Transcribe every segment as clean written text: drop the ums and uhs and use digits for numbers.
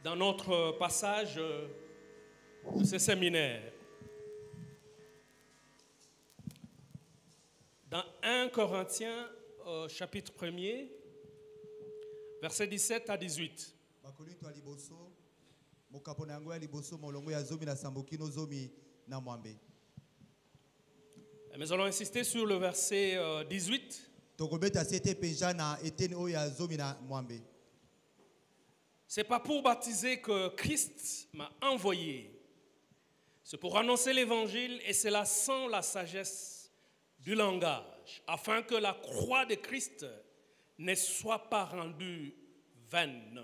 dans notre passage de ce séminaire. Dans 1 Corinthiens, chapitre 1er, versets 17 à 18. Mais allons insister sur le verset 18. C'est pas pour baptiser que Christ m'a envoyé. C'est pour annoncer l'évangile, et cela sans la sagesse du langage, afin que la croix de Christ ne soit pas rendue vaine.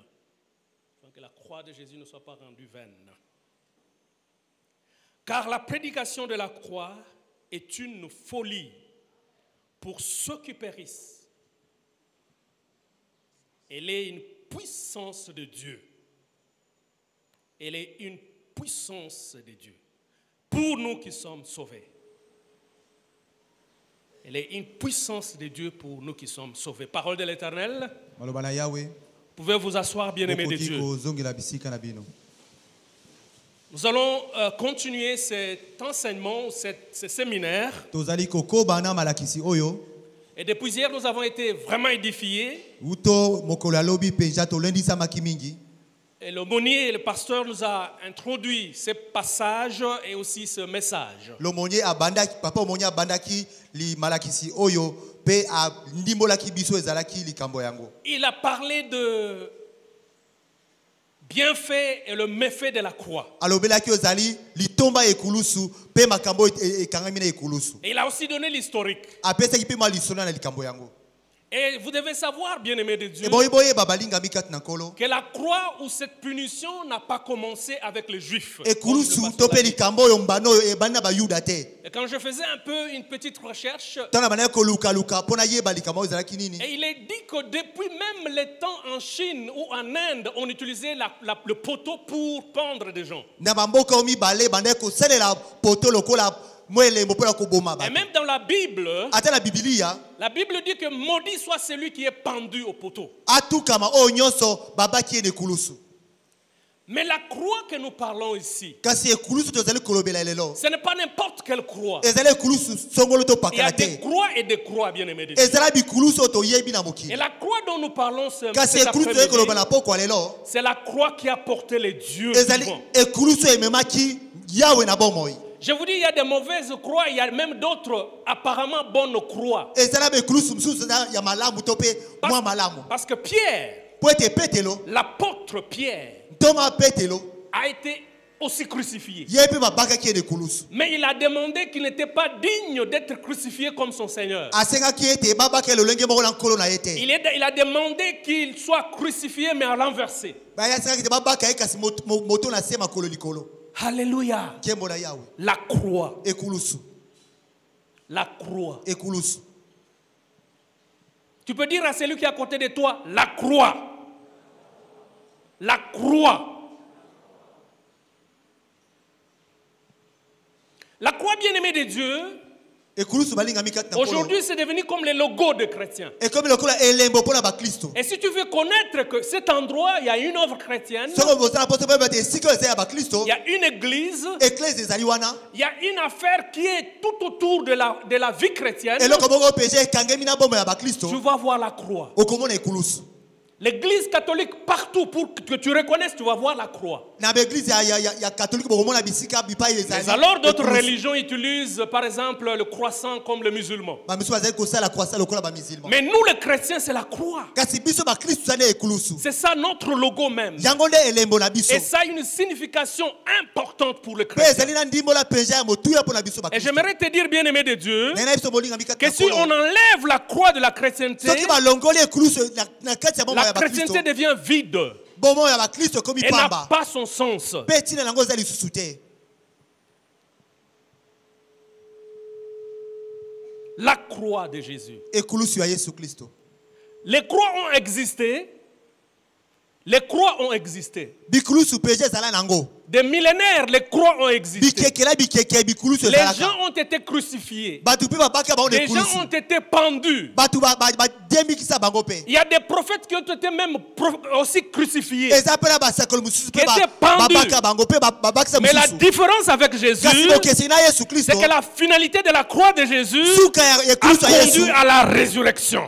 Afin que la croix de Jésus ne soit pas rendue vaine. Car la prédication de la croix est une folie pour ceux qui périssent. Elle est une puissance de Dieu. Elle est une puissance de Dieu pour nous qui sommes sauvés. Elle est une puissance de Dieu pour nous qui sommes sauvés. Parole de l'Éternel. Vous pouvez vous asseoir, bien-aimés de Dieu. Nous allons continuer cet enseignement, ce séminaire. Et depuis hier, nous avons été vraiment édifiés. Et l'aumônier et le pasteur nous a introduit ce passage et aussi ce message. Il a parlé de bienfait et le méfait de la croix. Et il a aussi donné l'historique. Et vous devez savoir, bien-aimés de Dieu, que la croix ou cette punition n'a pas commencé avec les Juifs. Et quand je faisais un peu une petite recherche, et il est dit que depuis même les temps en Chine ou en Inde, on utilisait le poteau pour pendre des gens. Et même dans la Bible dit que maudit soit celui qui est pendu au poteau. Mais la croix que nous parlons ici, ce n'est pas n'importe quelle croix. Il y a des croix et des croix, bien aimés de Dieu. Et la croix dont nous parlons c'est la croix qui a porté les dieux vivants. Je vous dis, il y a des mauvaises croix, il y a même d'autres apparemment bonnes croix. Parce que Pierre, l'apôtre Pierre, a été aussi crucifié. Mais il a demandé qu'il n'était pas digne d'être crucifié comme son Seigneur. Il a demandé qu'il soit crucifié mais à renversé. Alléluia. La croix. La croix. Tu peux dire à celui qui est à côté de toi, la croix. La croix. La croix, bien-aimée de Dieu, aujourd'hui c'est devenu comme le logo des chrétiens. Et si tu veux connaître que cet endroit, il y a une œuvre chrétienne, il y a une église, il y a une affaire qui est tout autour de la vie chrétienne, tu vas voir la croix. L'église catholique, partout, pour que tu reconnaisses, tu vas voir la croix. Mais alors d'autres religions utilisent par exemple le croissant comme le musulman. Mais nous les chrétiens, c'est la croix. C'est ça notre logo même. Et ça a une signification importante pour les chrétiens. Et j'aimerais te dire, bien-aimé de Dieu, que si on enlève la croix de la chrétienté, la chrétienté devient vide et n'a pas son sens. La croix de Jésus. Les croix ont existé. Les croix ont existé. Des millénaires, les croix ont existé. Les gens ont été crucifiés. Les gens ont été pendus. Il y a des prophètes qui ont été même aussi crucifiés, qui étaient pendus. Mais la différence avec Jésus, c'est que la finalité de la croix de Jésus a conduit à la résurrection.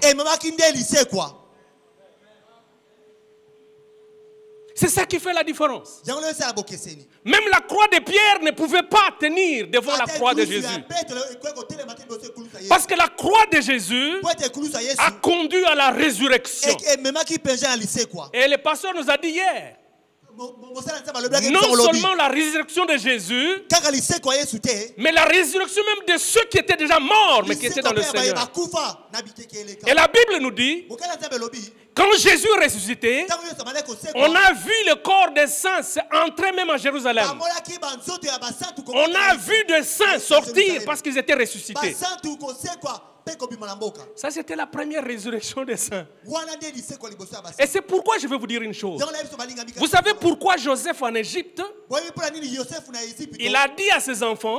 C'est ça qui fait la différence. Même la croix de Pierre ne pouvait pas tenir devant la croix de Jésus. Parce que la croix de Jésus a conduit à la résurrection. Et le pasteur nous a dit hier, non seulement la résurrection de Jésus, mais la résurrection même de ceux qui étaient déjà morts, mais qui étaient dans le Seigneur. Et la Bible nous dit, quand Jésus est ressuscité, on a vu le corps des saints entrer même à Jérusalem. On a vu des saints sortir parce qu'ils étaient ressuscités. Ça, c'était la première résurrection des saints. Et c'est pourquoi je vais vous dire une chose. Vous savez pourquoi Joseph en Égypte, il a dit à ses enfants,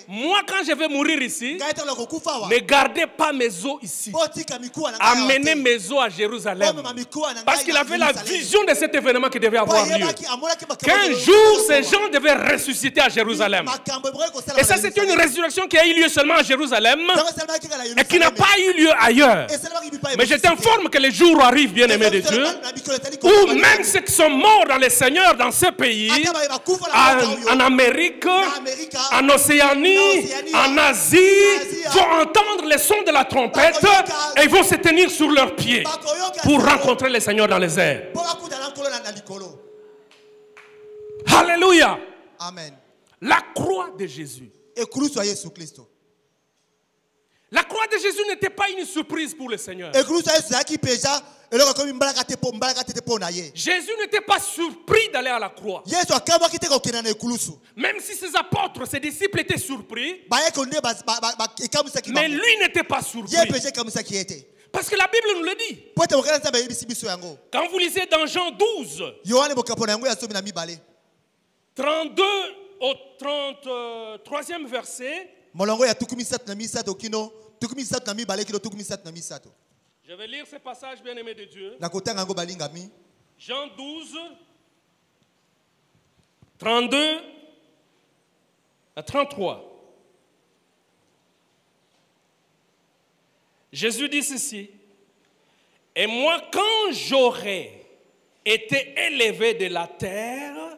moi quand je vais mourir ici, ne gardez pas mes os ici. Amenez mes os à Jérusalem. Parce qu'il avait la vision de cet événement qui devait avoir lieu. Qu'un jour, ces gens devaient ressusciter à Jérusalem. Et ça, c'était une résurrection qui a eu lieu seulement à Jérusalem et qui n'a pas eu lieu ailleurs. Mais je t'informe que les jours arrivent, bien-aimés de Dieu, où même ceux qui sont morts dans le Seigneur, dans ce pays, en Amérique, en Océanie, en Asie, vont entendre le son de la trompette et ils vont se tenir sur leurs pieds pour rencontrer le Seigneur dans les airs. Alléluia. Amen. La croix de Jésus. La croix de Jésus n'était pas une surprise pour le Seigneur. Jésus n'était pas surpris d'aller à la croix. Même si ses apôtres, ses disciples étaient surpris, mais lui n'était pas surpris. Parce que la Bible nous le dit. Quand vous lisez dans Jean 12, 32 au 33e verset, je vais lire ce passage, bien-aimé de Dieu. Jean 12, 32 à 33. Jésus dit ceci. Et moi, quand j'aurai été élevé de la terre,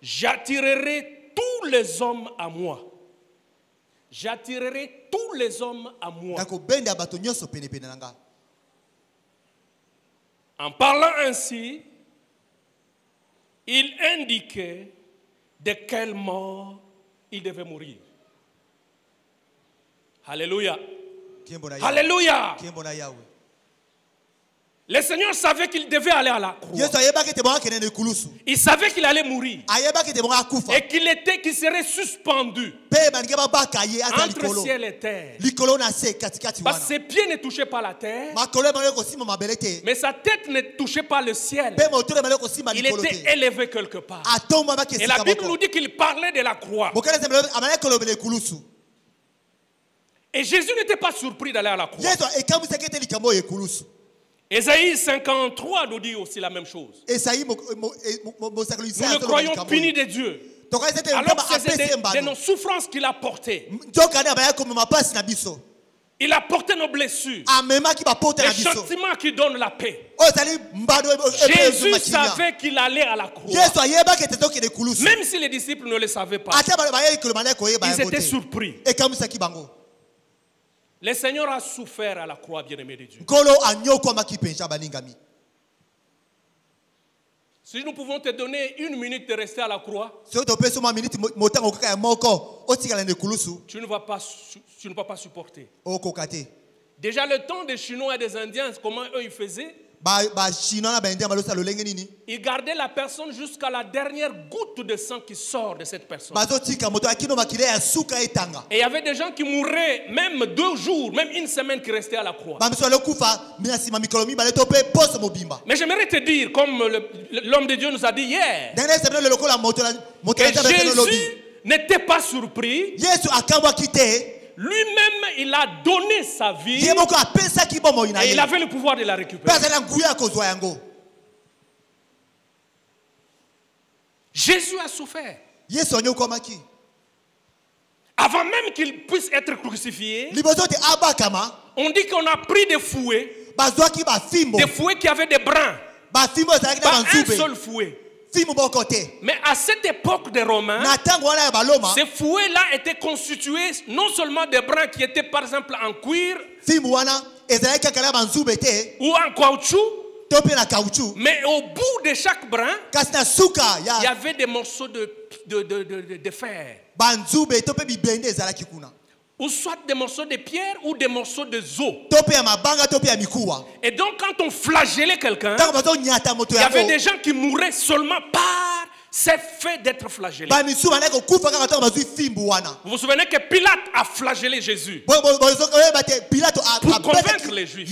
j'attirerai tous les hommes à moi. J'attirerai tous les hommes à moi. En parlant ainsi, il indiquait de quelle mort il devait mourir. Alléluia. Alléluia. Le Seigneur savait qu'il devait aller à la croix. Il savait qu'il allait mourir. Et qu'il serait suspendu entre ciel et terre. Parce que ses pieds ne touchaient pas la terre. Mais sa tête ne touchait pas le ciel. Il était élevé quelque part. Et la Bible nous dit qu'il parlait de la croix. Et Jésus n'était pas surpris d'aller à la croix. Ésaïe 53 nous dit aussi la même chose. Nous le croyons puni de Dieu. Alors que c'est de nos souffrances qu'il a portées. Il a porté nos blessures. Les châtiments qui donnent la paix. Jésus savait qu'il allait à la croix. Même si les disciples ne le savaient pas. Ils étaient surpris. Le Seigneur a souffert à la croix, bien-aimé de Dieu. Si nous pouvons te donner une minute de rester à la croix, tu ne vas pas supporter. Déjà le temps des Chinois et des Indiens, comment eux ils faisaient? Ils gardaient la personne jusqu'à la dernière goutte de sang qui sort de cette personne. Et il y avait des gens qui mouraient même 2 jours, même une semaine qui restaient à la croix. Mais j'aimerais te dire, comme l'homme de Dieu nous a dit hier, que Jésus n'était pas surpris. Lui-même, il a donné sa vie. Et il avait le pouvoir de la récupérer. Jésus a souffert. Avant même qu'il puisse être crucifié, on dit qu'on a pris des fouets. Des fouets qui avaient des brins. Pas un seul fouet. Mais à cette époque des Romains, ces fouets-là étaient constitués non seulement des brins qui étaient par exemple en cuir ou en caoutchouc, mais au bout de chaque brin, il y avait des morceaux de fer. Ou soit des morceaux de pierre ou des morceaux de os. Et donc quand on flagellait quelqu'un, il y avait des gens qui mouraient seulement par ce fait d'être flagellés. Vous vous souvenez que Pilate a flagellé Jésus pour convaincre les Juifs.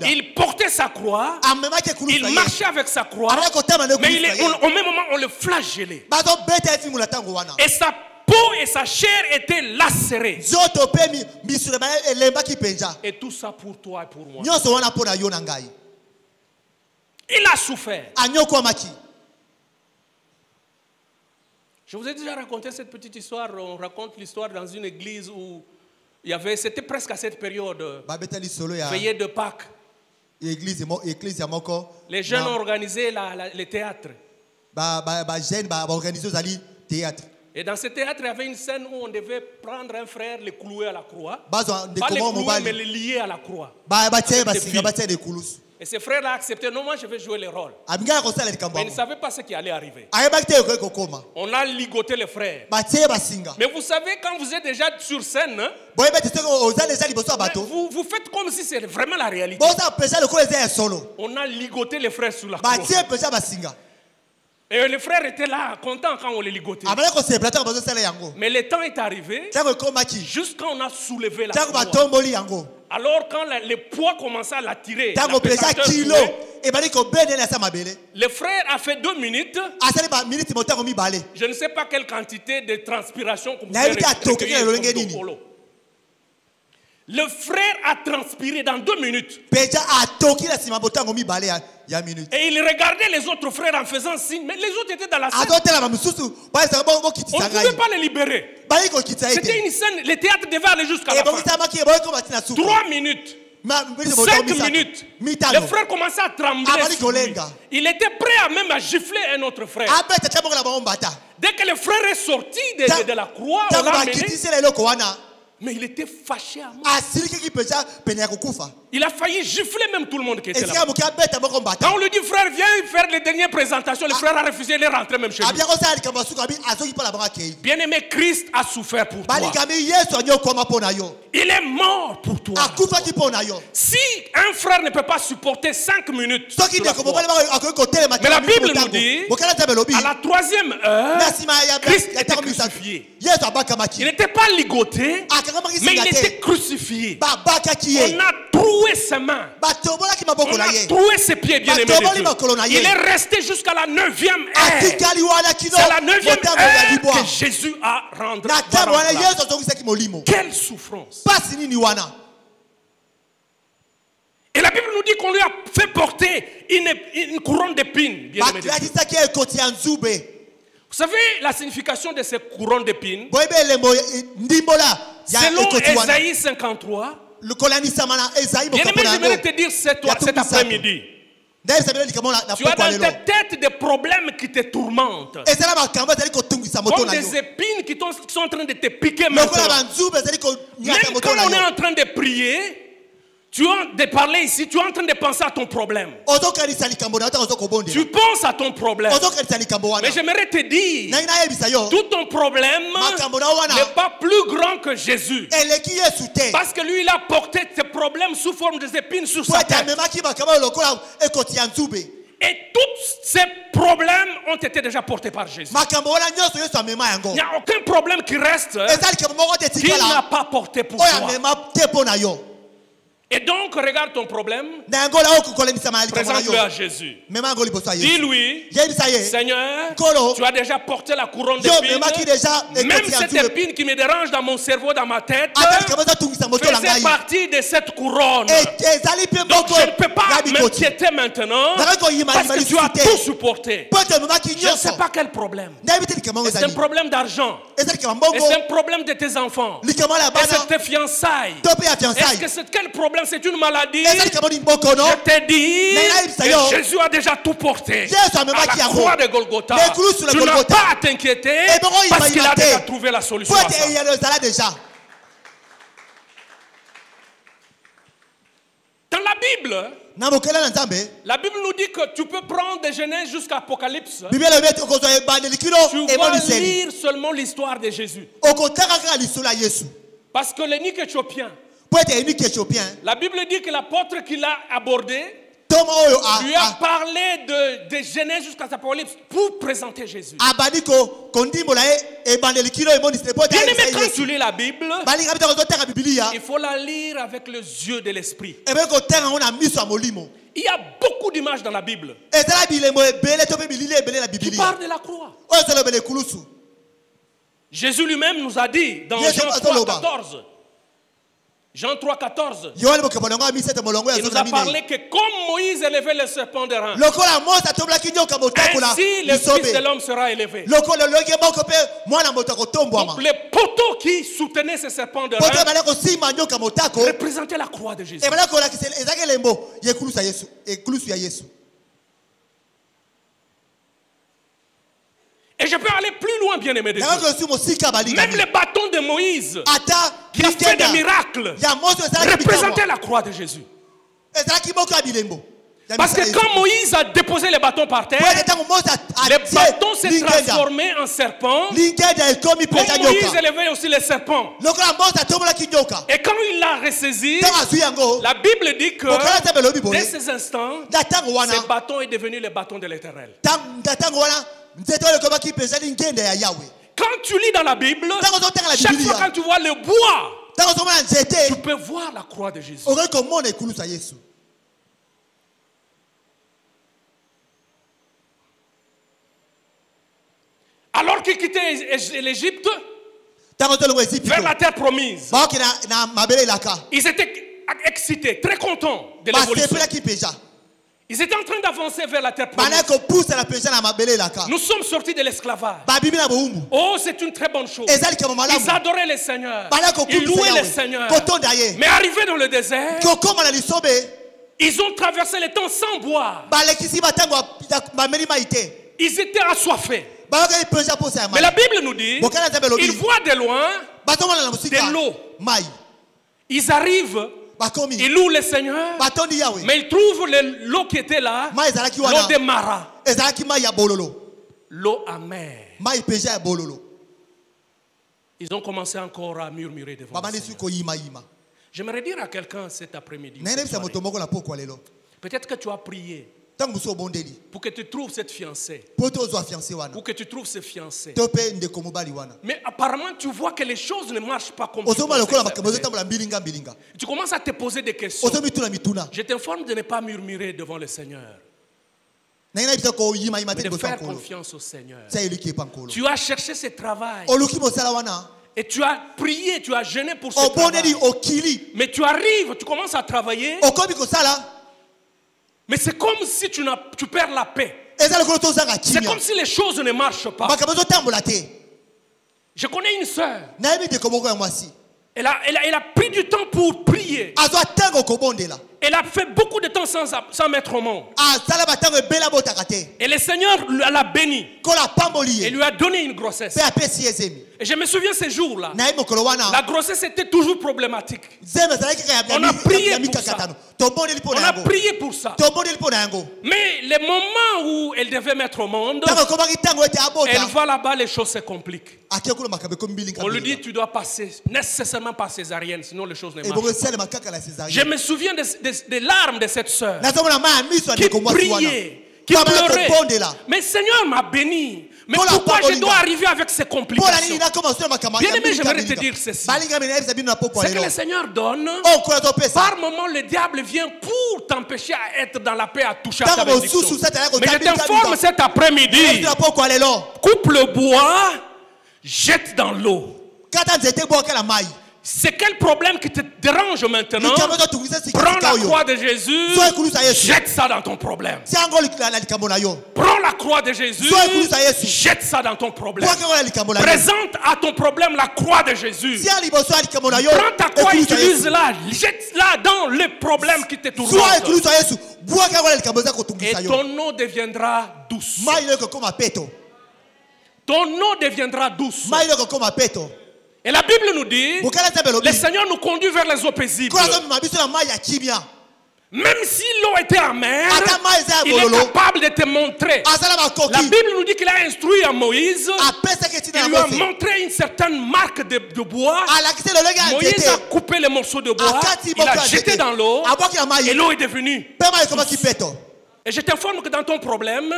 Il portait sa croix, il marchait avec sa croix, mais au même moment on le flagellait. Et sa peau et sa chair étaient lacérées. Et tout ça pour toi et pour moi. Il a souffert. Je vous ai déjà raconté cette petite histoire. On raconte l'histoire dans une église où il y avait, c'était presque à cette période, veillée de Pâques. Les jeunes ont organisé le théâtre. Et dans ce théâtre, il y avait une scène où on devait prendre un frère, le clouer à la croix. Pas le clouer, mais le lier à la croix. Et ce frère-là a accepté. Non, moi je vais jouer le rôle. Mais il ne savait pas ce qui allait arriver. On a ligoté le frère. Mais vous savez, quand vous êtes déjà sur scène, vous faites comme si c'était vraiment la réalité. On a ligoté le frère sur la croix. Et le frère était là, content quand on les ligotait. Mais le temps est arrivé, juste quand on a soulevé la croix. Alors quand le poids commençait à l'attirer, le frère a fait 2 minutes. Je ne sais pas quelle quantité de transpiration que vous avez recueilli. Le frère a transpiré dans 2 minutes. Et il regardait les autres frères en faisant signe. Mais les autres étaient dans la scène. On ne pouvait pas les libérer. C'était une scène. Le théâtre devait aller jusqu'à la fin. 3 minutes. 5 minutes. Le frère commençait à trembler. Il était prêt même à gifler un autre frère. Dès que le frère est sorti de la croix, on l'a mené. Mais il était fâché à moi. Il a failli gifler même tout le monde qui était là. Quand on lui dit, frère, viens faire les dernières présentations, le frère a refusé, il est rentré même chez lui. Bien-aimé, Christ a souffert pour toi. Il est mort pour toi. Si un frère ne peut pas supporter 5 minutes, mais la Bible nous dit, à la 3e heure, Christ était crucifié. Il n'était pas ligoté, mais il était crucifié. On a troué ses mains. On a troué ses pieds, bien aimé. Il est resté jusqu'à la 9e heure. C'est la 9e heure que Jésus a rendu. Quelle souffrance. Et la Bible nous dit qu'on lui a fait porter une couronne d'épines. Vous savez la signification de ces couronnes d'épines? Selon Ésaïe 53, j'aimerais te dire cet après-midi. Tu as dans ta tête des problèmes qui te tourmentent. Comme des épines qui sont en train de te piquer maintenant. Même quand on est en train de prier, tu es de parler ici, tu es en train de penser à ton problème. Tu penses à ton problème. Mais j'aimerais te dire, tout ton problème n'est pas plus grand que Jésus. Parce que lui, il a porté ses problèmes sous forme de épines sur sa tête. Et tous ces problèmes ont été déjà portés par Jésus. Il n'y a aucun problème qui reste qu'il n'a pas porté pour toi. Et donc, regarde ton problème, présente-le à Jésus. Dis-lui, Seigneur, tu as déjà porté la couronne d'épines. Même cette épine qui me dérange dans mon cerveau, dans ma tête, faisait partie de cette couronne. Donc, je ne peux pas m'inquiéter maintenant parce que tu as tout supporté. Je ne sais pas quel problème. C'est un problème d'argent. C'est un problème de tes enfants. C'est tes fiançailles. Est-ce que c'est quel problème? C'est une maladie. Je t'ai dit que Jésus a déjà tout porté à la croix de Golgotha. Tu n'as pas à t'inquiéter parce qu'il a déjà trouvé la solution à ça. Dans la Bible nous dit que tu peux prendre de Genèse jusqu'à Apocalypse. Tu vas lire seulement l'histoire de Jésus. Parce que l'eunuque éthiopien, la Bible dit que l'apôtre qui l'a abordé lui a parlé de Genèse jusqu'à Apocalypse pour présenter Jésus. Bien-aimé, quand tu lis la Bible, il faut la lire avec les yeux de l'esprit. Il y a beaucoup d'images dans la Bible qui parlent de la croix. Jésus lui-même nous a dit dans Jean 3,14. Jean 3,14. Il nous a parlé que comme Moïse élevait le serpent de rein, ainsi le Fils de l'homme sera élevé. Donc les poteaux qui soutenaient ce serpent de rein représentaient la croix de Jésus. Et je peux aller plus loin, bien-aimé de Dieu. Même le bâton de Moïse, qui a fait des miracles, représentait la croix de Jésus. Parce que quand Moïse a déposé le bâton par terre, le bâton s'est transformé en serpent. Comme Moïse élevait aussi le serpent. Et quand il l'a ressaisi, la Bible dit que dès ces instants, ce bâton est devenu le bâton de l'Éternel. Quand tu lis dans la Bible, chaque fois quand tu vois le bois, tu peux voir la croix de Jésus. Alors qu'il quittait l'Égypte vers la terre promise, ils étaient excités, très contents de l'évolution. Ils étaient en train d'avancer vers la terre promise. Nous sommes sortis de l'esclavage. Oh, c'est une très bonne chose. Ils adoraient le Seigneur. Ils louaient le Seigneur. Mais arrivés dans le désert, ils ont traversé le temps sans boire. Ils étaient assoiffés. Mais la Bible nous dit, ils voient de loin de l'eau. Ils arrivent. Ils louent le Seigneur, mais ils trouvent l'eau qui était là, l'eau de Mara, l'eau amère. Ils ont commencé encore à murmurer devant le Seigneur. J'aimerais dire à quelqu'un cet après-midi, peut-être que tu as prié pour que tu trouves cette fiancée, pour que tu trouves ce fiancé. Mais apparemment tu vois que les choses ne marchent pas comme tu commences à te poser des questions. Je t'informe de ne pas murmurer devant le Seigneur, mais de faire confiance au Seigneur. Tu as cherché ce travail et tu as prié, tu as jeûné pour ce travail, mais tu arrives, tu commences à travailler, mais c'est comme si tu perds la paix. C'est comme si les choses ne marchent pas. Je connais une sœur. Elle a pris du temps pour prier. Elle a fait beaucoup de temps sans mettre au monde. Et le Seigneur l'a béni. Et lui a donné une grossesse. Et je me souviens ces jours-là. La grossesse était toujours problématique. On a prié pour ça. On a prié pour ça. Mais le moment où elle devait mettre au monde, elle va là-bas, les choses se compliquent. On lui dit, tu dois passer nécessairement par césarienne, sinon les choses ne marchent pas. Je me souviens des larmes de cette sœur qui priait, qui pleurait. Mais le Seigneur m'a béni. Mais pourquoi je dois arriver avec ces complications? Bien aimé, j'aimerais te dire ceci. Ce que le Seigneur donne, par moment le diable vient pour t'empêcher à être dans la paix, à toucher à ta bénédiction. Mais je t'informe cet après-midi, coupe le bois, jette dans l'eau. C'est quel problème qui te dérange maintenant? Prends la croix de Jésus, jette ça dans ton problème. Prends la croix de Jésus, jette ça dans ton problème. Présente à ton problème la croix de Jésus. Prends ta croix, utilise-la, jette-la dans les problèmes qui te tourmentent. Et ton eau deviendra douce. Ton eau deviendra douce. Et la Bible nous dit, le Seigneur nous conduit vers les eaux paisibles. Même si l'eau était amère, il est capable de te montrer. La Bible nous dit qu'il a instruit à Moïse. Il lui a montré une certaine marque de bois. Moïse a coupé les morceaux de bois. Il a jeté dans l'eau. Et l'eau est devenue. Et je t'informe que dans ton problème,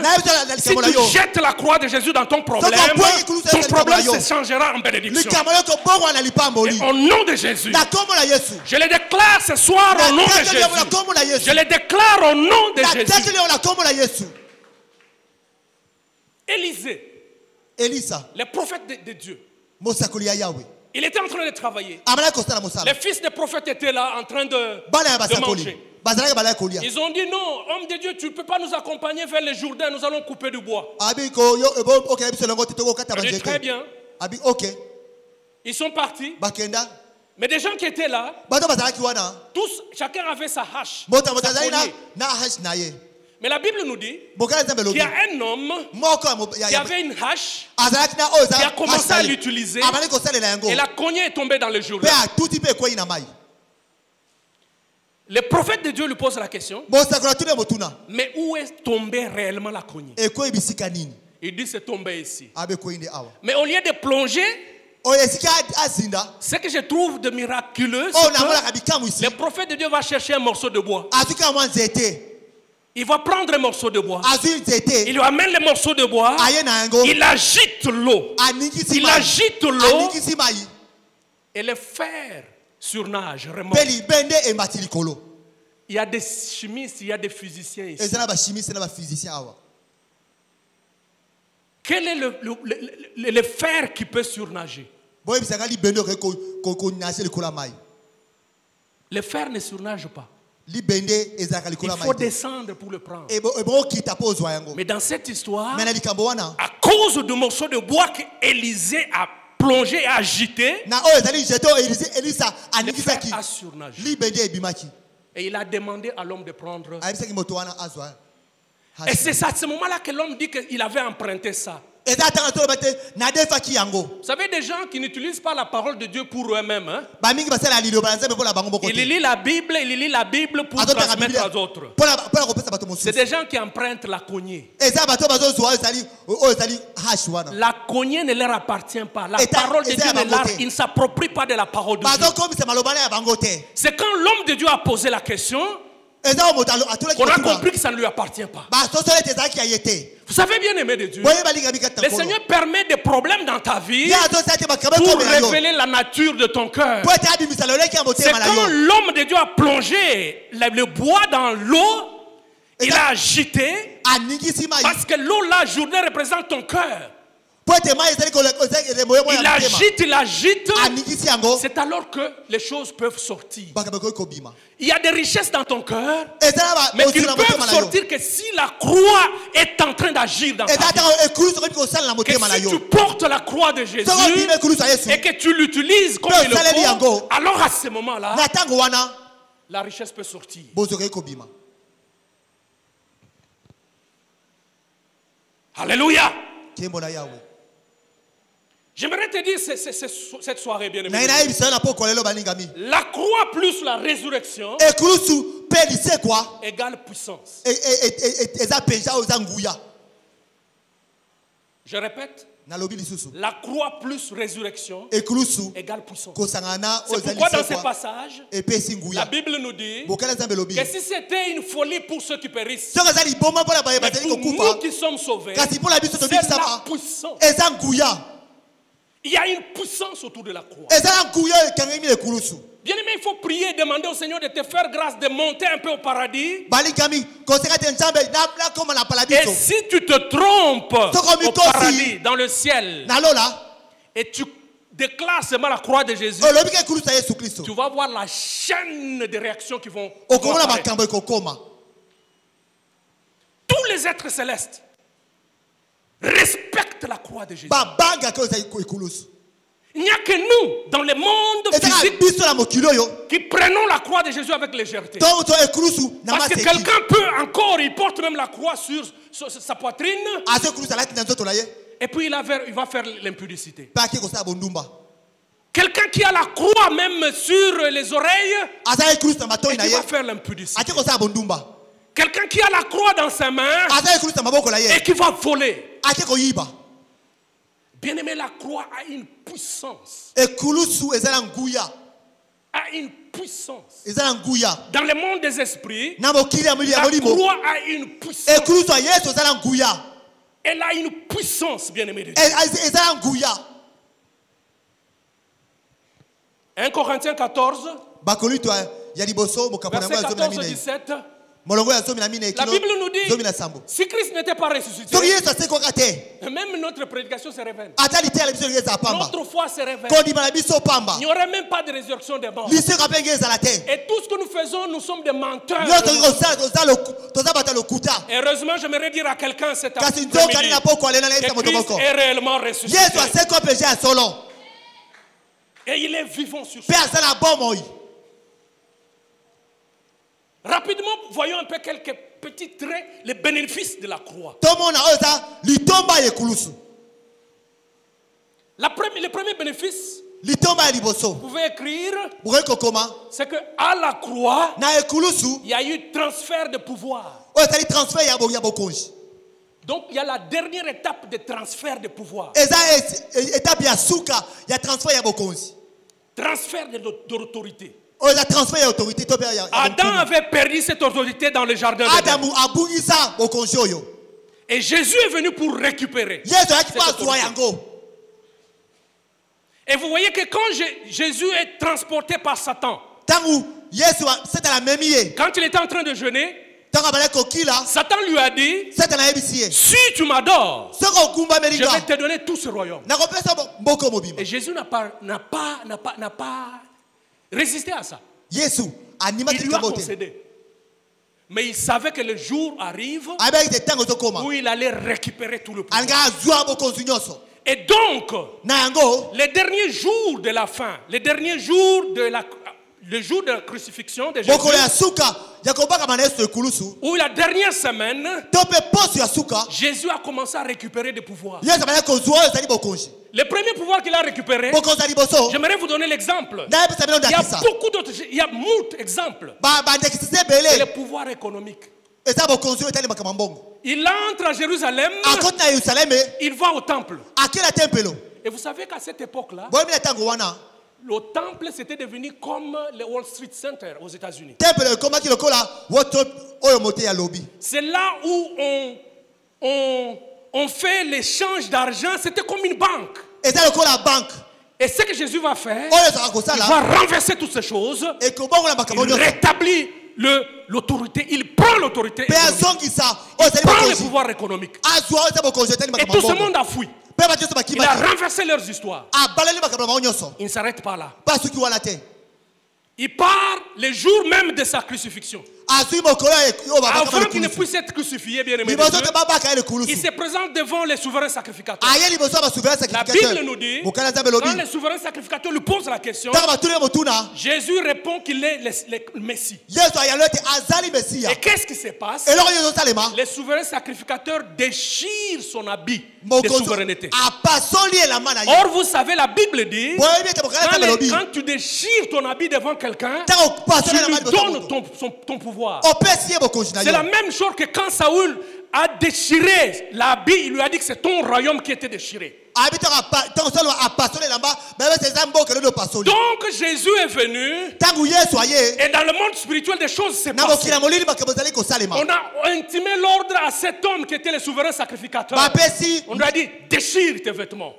si tu jettes la croix de Jésus dans ton problème se changera en bénédiction. Et au nom de Jésus, je le déclare ce soir au nom de Jésus. Je le déclare au nom de Jésus. Élisée, le prophète de Dieu, il était en train de travailler. Les fils des prophètes étaient là en train de manger. Ils ont dit non, homme de Dieu, tu ne peux pas nous accompagner vers le Jourdain, nous allons couper du bois. Je dis très bien. Ils sont partis. Mais des gens qui étaient là, tous, chacun avait sa hache. Mais la Bible nous dit qu'il y a un homme qui avait une hache, qui a commencé à l'utiliser, et la cognée est tombée dans le Jourdain. Le prophète de Dieu lui pose la question, mais où est tombée réellement la cognée? Il dit c'est tombé ici. Mais au lieu de plonger, ce que je trouve de miraculeux, c'est que le prophète de Dieu va chercher un morceau de bois. Il va prendre un morceau de bois. Il lui amène le morceau de bois. Il agite l'eau. Il agite l'eau. Et le fer surnage, remonte. Il y a des chimistes, il y a des physiciens ici. Quel est le fer qui peut surnager? Le fer ne surnage pas. Il faut descendre pour le prendre. Mais dans cette histoire, à cause du morceau de bois qu'Élisée a plongé et agité, le fer a surnagé. Et il a demandé à l'homme de prendre. Et c'est à ce moment-là que l'homme dit qu'il avait emprunté ça. Vous savez, des gens qui n'utilisent pas la parole de Dieu pour eux-mêmes. Hein? Ils lisent la Bible pour transmettre aux autres. C'est des gens qui empruntent la cognée. La cognée ne leur appartient pas. La parole de Dieu il ne s'approprie pas de la parole de Dieu. C'est quand l'homme de Dieu a posé la question qu'on a compris que ça ne lui appartient pas. Vous savez, bien aimé de Dieu, le Seigneur permet des problèmes dans ta vie pour révéler la nature de ton cœur. C'est quand l'homme de Dieu a plongé le bois dans l'eau, il a agité, parce que l'eau, la journée représente ton cœur. Il agite, c'est alors que les choses peuvent sortir. Il y a des richesses dans ton cœur, mais qui ne peuvent sortir que si la croix est en train d'agir dans ta vie. Que si tu portes la croix de Jésus et que tu l'utilises comme il le faut, alors à ce moment-là, la richesse peut sortir. Alléluia. J'aimerais te dire cette soirée, bien aimé. La croix plus la résurrection égale puissance. Je répète. La croix plus résurrection égale puissance. C'est pourquoi dans ces passages, la Bible nous dit que si c'était une folie pour ceux qui périssent, mais pour nous qui sommes sauvés, c'est la puissance. Il y a une puissance autour de la croix. Bien aimé, il faut prier et demander au Seigneur de te faire grâce de monter un peu au paradis. Et si tu te trompes au paradis, dans le ciel, et tu déclares seulement la croix de Jésus, tu vas voir la chaîne de réactions qui vont apparaître. Tous les êtres célestes respectent la croix de Jésus. Il n'y a que nous, dans le monde physique, qui prenons la croix de Jésus avec légèreté. Parce que quelqu'un peut encore, il porte même la croix sur sa poitrine, et puis il va faire l'impudicité. Quelqu'un qui a la croix même sur les oreilles, et qui va faire l'impudicité. Quelqu'un qui a la croix dans sa main, et qui va voler. Bien aimé, la croix a une puissance. A une puissance. Dans le monde des esprits, la croix a une puissance. Elle a une puissance, bien aimé de Dieu. 1 Corinthiens 14, verset 14-17. La Bible nous dit, si Christ n'était pas ressuscité, même notre prédication se révèle. Notre foi se révèle. Il n'y aurait même pas de résurrection des morts. Et tout ce que nous faisons, nous sommes des menteurs. Heureusement, j'aimerais dire à quelqu'un cet après-midi que Christ est réellement ressuscité. Et il est vivant sur ce. Rapidement, voyons un peu quelques petits traits, les bénéfices de la croix. Le premier bénéfice, vous pouvez écrire, c'est qu'à la croix, il y a eu transfert de pouvoir. Donc, il y a la dernière étape de transfert de pouvoir. Transfert d'autorité. Adam avait perdu cette autorité dans le jardin d'Éden. Et Jésus est venu pour récupérer. Et vous voyez que quand Jésus est transporté par Satan, quand il était en train de jeûner, Satan lui a dit, si tu m'adores, je vais te donner tout ce royaume. Et Jésus n'a pas résisté à ça. Il lui a concédé. Mais il savait que le jour arrive où il allait récupérer tout le pouvoir. Et donc, les derniers jours de la fin, les derniers jours le jour de la crucifixion de Jésus, ou la dernière semaine, Jésus a commencé à récupérer des pouvoirs. Le premier pouvoir qu'il a récupéré, j'aimerais vous donner l'exemple. Il y a beaucoup d'autres, il y a moult exemples. C'est le pouvoir économique. Il entre à Jérusalem, il va au temple. Et vous savez qu'à cette époque-là, le temple c'était devenu comme le Wall Street Center aux États-Unis. C'est là où on fait l'échange d'argent, c'était comme une banque. Et ce que Jésus va faire, il va renverser toutes ces choses, il rétablit l'autorité, il prend l'autorité, il prend le pouvoir économique. Et tout ce monde a fui. Il a renversé leurs histoires. Il ne s'arrête pas là. Il part le jour même de sa crucifixion. Avant qu'il ne puisse être crucifié, bien aimé, il se présente devant les souverains sacrificateurs. La Bible nous dit, quand les souverains sacrificateurs lui posent la question, Jésus répond qu'il est le Messie. Et qu'est-ce qui se passe? Les souverains sacrificateurs déchirent son habit de souveraineté. Or, vous savez, la Bible dit, quand tu déchires ton habit devant quelqu'un, tu lui donnes ton pouvoir. C'est la même chose que quand Saoul a déchiré l'habit, il lui a dit que c'est ton royaume qui était déchiré. Donc Jésus est venu. Et dans le monde spirituel, des choses se passent. On a intimé l'ordre à cet homme qui était le souverain sacrificateur. On lui a dit, déchire tes vêtements.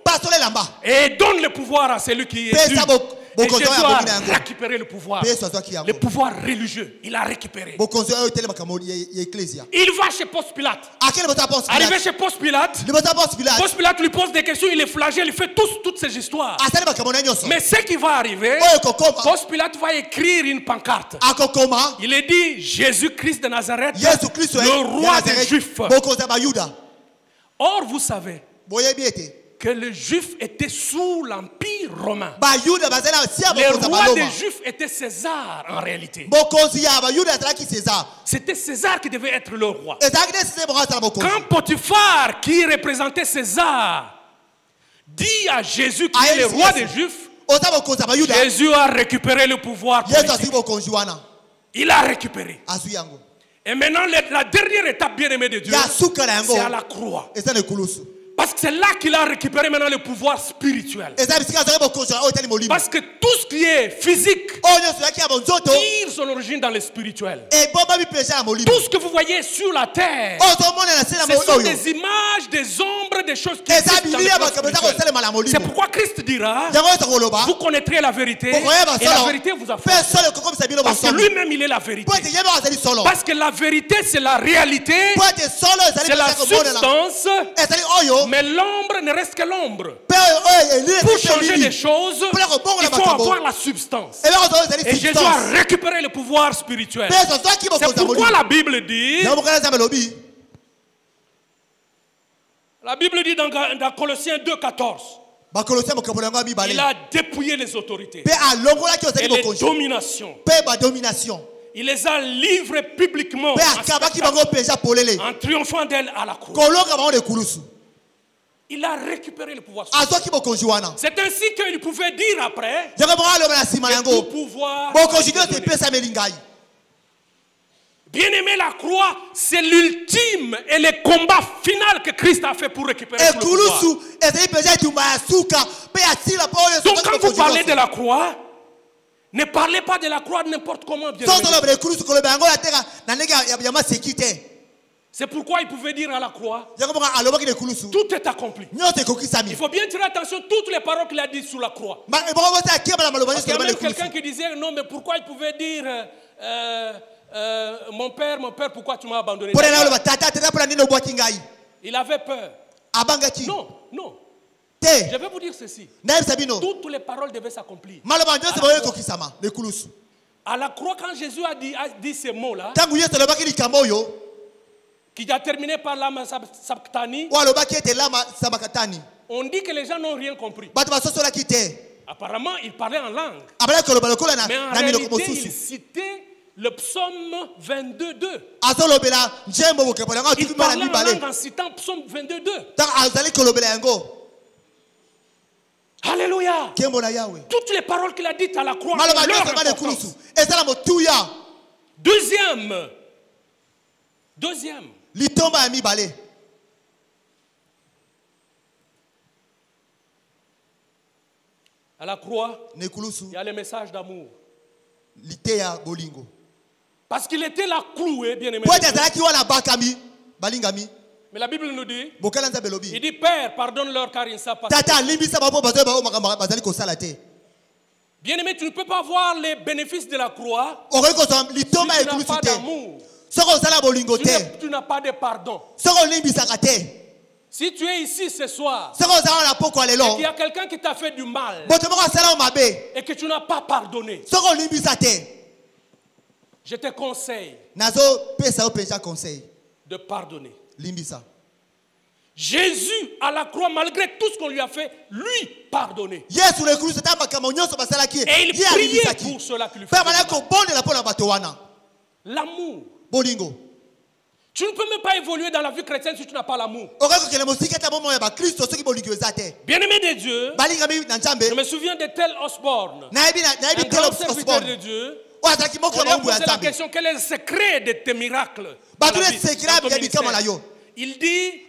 Et donne le pouvoir à celui qui est dû. Et Jésus a récupéré le pouvoir religieux. Il a récupéré. Il va chez Ponce Pilate. Arrivé chez Ponce Pilate, Ponce Pilate lui pose des questions, il est flagelle, il fait toutes ces histoires. Mais ce qui va arriver, Ponce Pilate va écrire une pancarte. Il est dit Jésus-Christ de Nazareth, le roi des Juifs. Or, vous savez que les Juifs étaient sous l'Empire romain. Le roi des Juifs était César en réalité. C'était César qui devait être le roi. Quand Potiphar, qui représentait César, dit à Jésus qu'il est le roi des Juifs, Jésus a récupéré le pouvoir politique. Il a récupéré. Et maintenant, la dernière étape bien aimée de Dieu, c'est à la croix. Parce que c'est là qu'il a récupéré maintenant le pouvoir spirituel. Parce que tout ce qui est physique tire son origine dans le spirituel. Tout ce que vous voyez sur la terre, ce sont des images, des ombres, des choses qui existent dans le spirituel. C'est pourquoi Christ dira, vous connaîtrez la vérité et la vérité vous affranchira. Parce que lui-même il est la vérité. Parce que la vérité c'est la réalité, c'est la substance. Mais l'ombre ne reste que l'ombre. Pour changer les choses, il faut avoir la substance. Et Jésus a récupéré le pouvoir spirituel. C'est pourquoi la Bible dit, dans Colossiens 2,14, il a dépouillé les autorités et les dominations. Il les a livrées publiquement en triomphant d'elles à la croix. Il a récupéré le pouvoir. C'est ainsi qu'il pouvait dire après que tout pouvoir. Bien aimé, la croix, c'est l'ultime et le combat final que Christ a fait pour récupérer le pouvoir. Donc quand vous parlez de la croix, ne parlez pas de la croix n'importe comment. Bien aimé. C'est pourquoi il pouvait dire à la croix, tout est accompli. Il faut bien tirer attention à toutes les paroles qu'il a dites sur la croix. Parce qu'il y a même quelqu'un qui disait, non mais pourquoi il pouvait dire, mon père, pourquoi tu m'as abandonné? Il avait peur. Non. Je vais vous dire ceci. Toutes les paroles devaient s'accomplir. À la croix, quand Jésus a dit ces mots-là, qui a terminé par l'âme sabachthani, on dit que les gens n'ont rien compris. Apparemment, il parlait en langue. Mais en réalité, il citait le psaume 22.2. Il parlait en langue en citant psaume 22.2. Alléluia. Toutes les paroles qu'il a dites à la croix ont leur importance. Deuxième. À la croix, il y a le message d'amour. Parce qu'il était là cloué, bien aimé. Mais la Bible nous dit, il dit, Père, pardonne-leur car ils ne savent pas. Bien aimé, tu ne peux pas voir les bénéfices de la croix si tu n'as pas d'amour. Tu n'as pas de pardon. Si tu es ici ce soir et qu'il y a quelqu'un qui t'a fait du mal et que tu n'as pas pardonné, je te conseille de pardonner. Jésus à la croix, malgré tout ce qu'on lui a fait, lui pardonner. Et il priait pour cela qui lui fait l'amour. Tu ne peux même pas évoluer dans la vie chrétienne si tu n'as pas l'amour. Bien-aimé de Dieu, je me souviens de tel Osborne, un grand serviteur de Dieu. On lui a posé la question, quel est le secret de tes miracles? Il dit,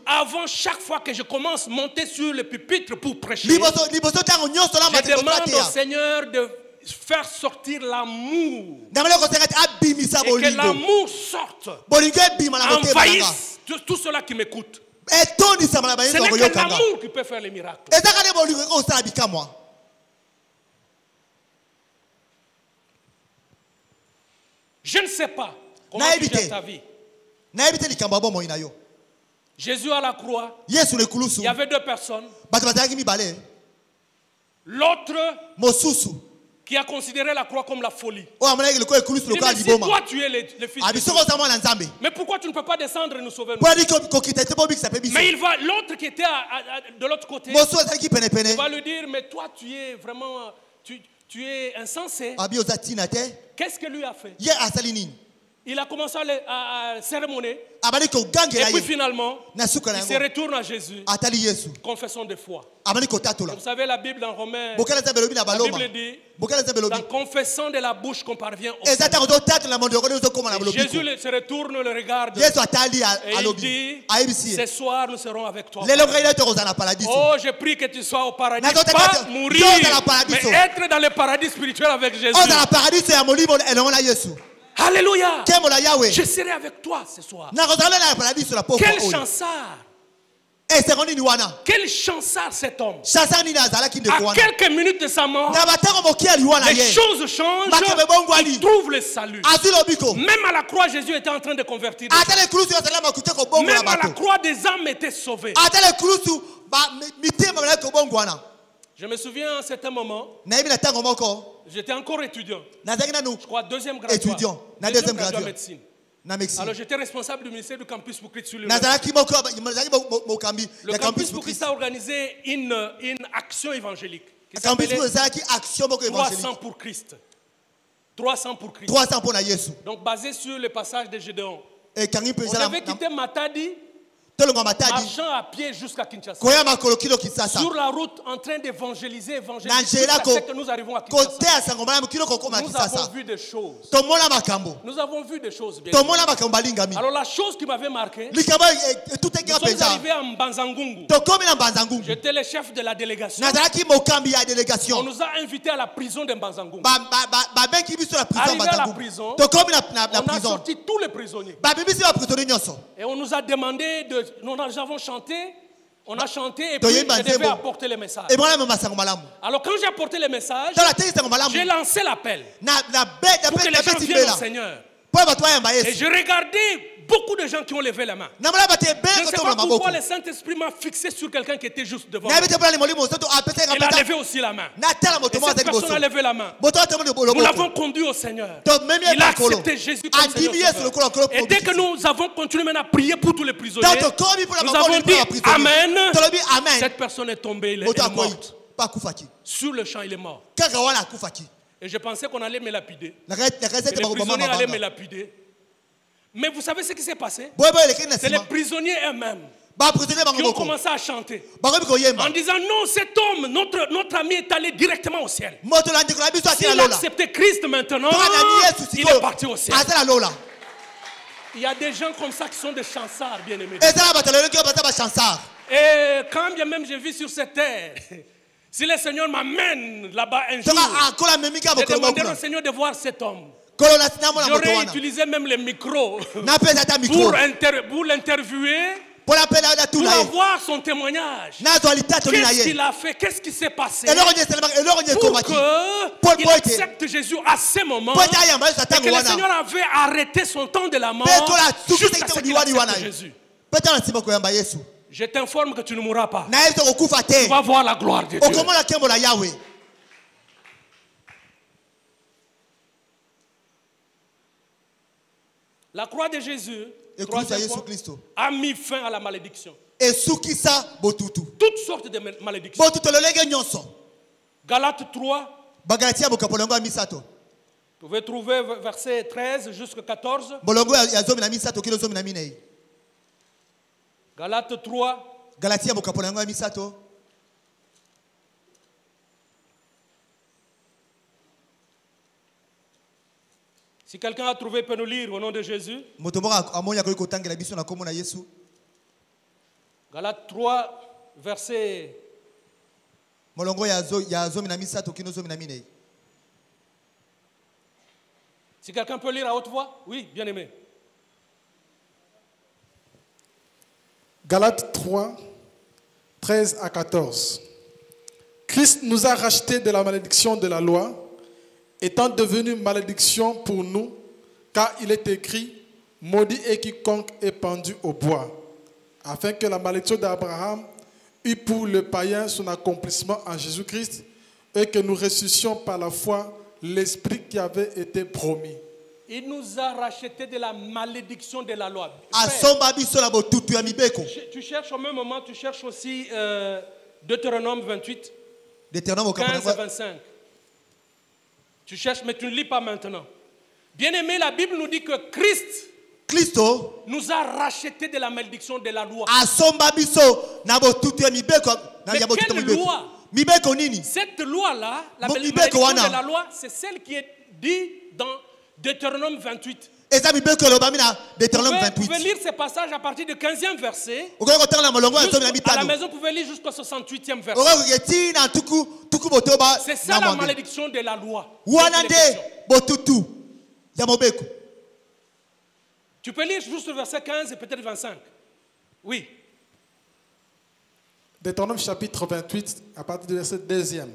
avant chaque fois que je commence à monter sur le pupitre pour prêcher, je demande au Seigneur de faire sortir l'amour. Et que l'amour sorte, envahisse tout cela qui m'écoute. Ce n'est que l'amour qui peut faire les miracles. Je ne sais pas comment tu gères ta vie. Jésus à la croix, il y avait 2 personnes. L'autre qui a considéré la croix comme la folie. Il dit, mais si toi tu es le fils de Dieu, mais pourquoi tu ne peux pas descendre et nous sauver? Mais il va, l'autre qui était de l'autre côté, il va lui dire, mais toi tu es vraiment, tu es insensé. Qu'est-ce que lui a fait? Il a commencé à cérémonier. Et puis finalement, il se retourne à Jésus. Confession de foi. Vous savez, la Bible dans Romains, la Bible dit, dans confessant de la bouche qu'on parvient au Seigneur. Jésus se retourne, le regarde, et il dit, ce soir nous serons avec toi. Oh, je prie que tu sois au paradis, pas mourir, mais être dans le paradis spirituel avec Jésus. Alléluia. Je serai avec toi ce soir. Quel chancard. Quel chancard cet homme. À quelques minutes de sa mort, les choses changent. Il trouve le salut. Même à la croix, Jésus était en train de convertir. Même à la croix, des âmes étaient sauvées. Je me souviens à un certain moment, j'étais encore étudiant. Je crois deuxième graduat en médecine. Alors j'étais responsable du ministère du Campus pour Christ sur le Campus pour Christ a organisé une action évangélique qui s'appelait 300 pour Christ. 300 pour Christ. Donc basé sur le passage de Gédéon. On avait quitté Matadi, marchant à pied jusqu'à Kinshasa. Sur la route, en train d'évangéliser, jusqu'à ce que nous arrivons à Kinshasa. Nous avons vu des choses. Nous avons vu des choses bien. Alors la chose qui m'avait marqué, nous sommes arrivés à Mbanzangungu. J'étais le chef de la délégation. On nous a invités à la prison de Mbanzangungu. Arrivé à la prison, on a sorti tous les prisonniers. Et on nous a demandé de... Nous avons chanté, on a chanté et puis je devais apporter le message. Alors quand j'ai apporté le message, j'ai lancé l'appel pour que les gens viennent au Seigneur. Et je regardais beaucoup de gens qui ont levé la main. Je ne sais pas pourquoi le Saint-Esprit m'a fixé sur quelqu'un qui était juste devant moi. Il a levé aussi la main. Et cette personne a levé la main. Nous l'avons conduit au Seigneur. Il a accepté Jésus comme Seigneur. Et dès que nous avons continué maintenant à prier pour tous les prisonniers, nous avons dit Amen. Cette personne est tombée, elle est morte. Sur le champ, il est mort. Et je pensais qu'on allait me lapider. Les prisonniers allaient me lapider. Mais vous savez ce qui s'est passé? C'est les prisonniers eux-mêmes qui ont commencé à chanter en disant non, cet homme, notre ami est allé directement au ciel. S'il a accepté Christ maintenant, il est parti au ciel. Il y a des gens comme ça qui sont des chansards, bien-aimés. Et quand bien même je vis sur cette terre, si le Seigneur m'amène là-bas un jour, je demanderai au Seigneur de voir cet homme. J'aurais utilisé même le micro pour l'interviewer, pour avoir son témoignage. Qu'est-ce qu'il a fait? Qu'est-ce qui s'est passé? Pour qu'il accepte Jésus à ce moment. Et que le Seigneur avait arrêté son temps de la mort jusqu'à ce qu'il accepte Jésus. Je t'informe que tu ne mourras pas. Tu vas voir la gloire de Dieu. La croix de Jésus a mis fin à la malédiction. Toutes sortes de malédictions. Galates 3. Vous pouvez trouver verset 13 jusqu'à 14. Galates 3. Si quelqu'un a trouvé, peut nous lire au nom de Jésus. Galates 3, verset. Si quelqu'un peut lire à haute voix, oui, bien aimé. Galates 3, 13 à 14. Christ nous a rachetés de la malédiction de la loi, étant devenu malédiction pour nous, car il est écrit, maudit est quiconque est pendu au bois, afin que la malédiction d'Abraham eût pour le païen son accomplissement en Jésus-Christ, et que nous ressuscitions par la foi l'esprit qui avait été promis. Il nous a rachetés de la malédiction de la loi. Tu cherches au même moment, tu cherches aussi Deutéronome 28, 15 à 25. Tu cherches, mais tu ne lis pas maintenant. Bien aimé, la Bible nous dit que Christ nous a rachetés de la malédiction de la loi. Mais quelle loi? Cette loi-là, la malédiction de la loi, c'est celle qui est dite dans Deutéronome 28. Vous pouvez lire ces passages à partir du 15e verset. À la maison, vous pouvez lire jusqu'au 68e verset. C'est ça la malédiction de la loi. Tu peux lire juste le verset 15 et peut-être 25. Oui. Deutéronome chapitre 28, à partir du verset 2e.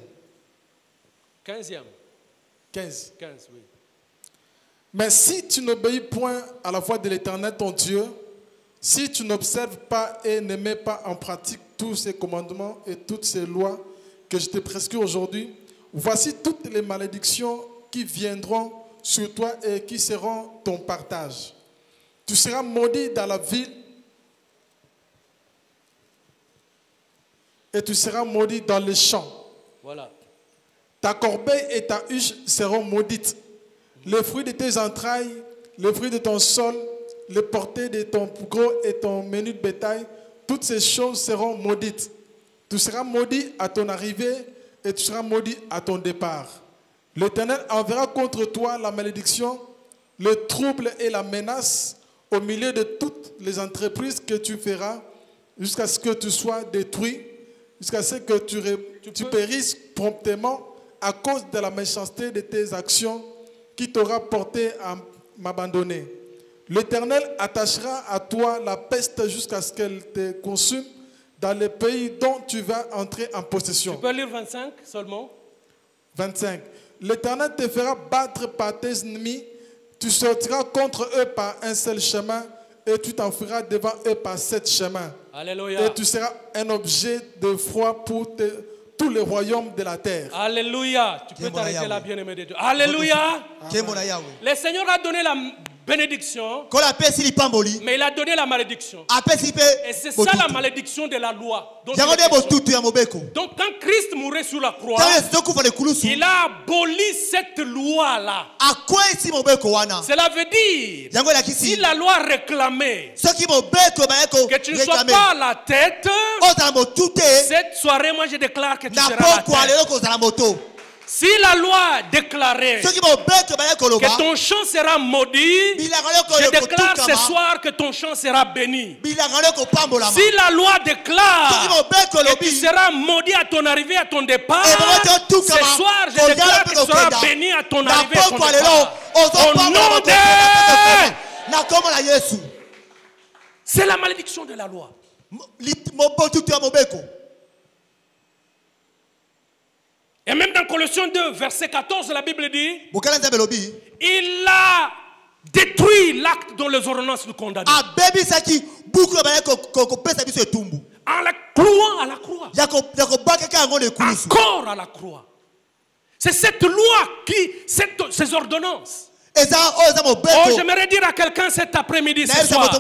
15e. 15. 15, oui. Mais si tu n'obéis point à la voix de l'Éternel ton Dieu, si tu n'observes pas et ne mets pas en pratique tous ces commandements et toutes ces lois que je te prescris aujourd'hui, voici toutes les malédictions qui viendront sur toi et qui seront ton partage. Tu seras maudit dans la ville et tu seras maudit dans les champs. Voilà. Ta corbeille et ta huche seront maudites. Le fruit de tes entrailles, le fruit de ton sol, le porté de ton gros et ton menu de bétail, toutes ces choses seront maudites. Tu seras maudit à ton arrivée et tu seras maudit à ton départ. L'Éternel enverra contre toi la malédiction, le trouble et la menace au milieu de toutes les entreprises que tu feras jusqu'à ce que tu sois détruit, jusqu'à ce que tu périsses promptement à cause de la méchanceté de tes actions qui t'aura porté à m'abandonner. L'Éternel attachera à toi la peste jusqu'à ce qu'elle te consume dans les pays dont tu vas entrer en possession. Tu peux lire 25 seulement. 25. L'Éternel te fera battre par tes ennemis. Tu sortiras contre eux par un seul chemin et tu t'enfuiras devant eux par 7 chemins. Alléluia. Et tu seras un objet de froid pour tous les royaumes de la terre. Alléluia. Tu peux t'arrêter là, bien-aimé de Dieu. Alléluia. Le Seigneur a donné la bénédiction, mais il a donné la malédiction. Et c'est ça la malédiction de la loi. Donc quand Christ mourait sur la croix, il a aboli cette loi-là. Cela veut dire, si la loi réclamait que tu ne sois pas la tête, cette soirée, moi je déclare que tu seras la tête. Si la loi déclarait que ton champ sera maudit, je déclare ce soir que ton champ sera béni. Si la loi déclare que tu seras maudit à ton arrivée, à ton départ, ce soir je déclare que tu seras béni à ton arrivée, à ton départ. Au nom de... C'est la malédiction de la loi. Et même dans Colossiens 2, verset 14, la Bible dit, il a détruit l'acte dont les ordonnances nous condamnent. En la clouant à la croix. Encore à la croix. C'est cette loi ces ordonnances. Oh, j'aimerais dire à quelqu'un cet après-midi, ce soir,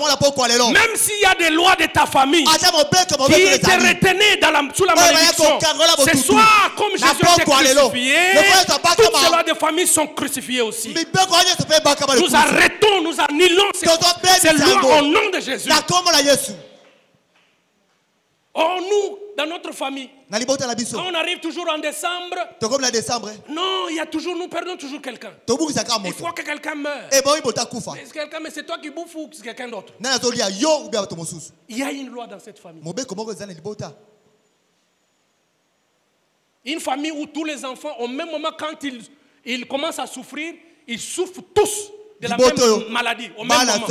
même s'il y a des lois de ta famille qui te retenaient sous la malédiction, ce soir, comme Jésus est crucifié, toutes ces lois de famille sont crucifiées aussi. Nous arrêtons, nous annulons ces lois au nom de Jésus. Oh, nous dans notre famille, quand on arrive toujours en décembre, non, il y a toujours, nous perdons toujours quelqu'un. Il faut que quelqu'un meure. Mais c'est toi qui bouffes ou c'est quelqu'un d'autre? Il y a une loi dans cette famille. Une famille où tous les enfants, au même moment, quand ils commencent à souffrir, ils souffrent tous de la même maladie. Au même moment.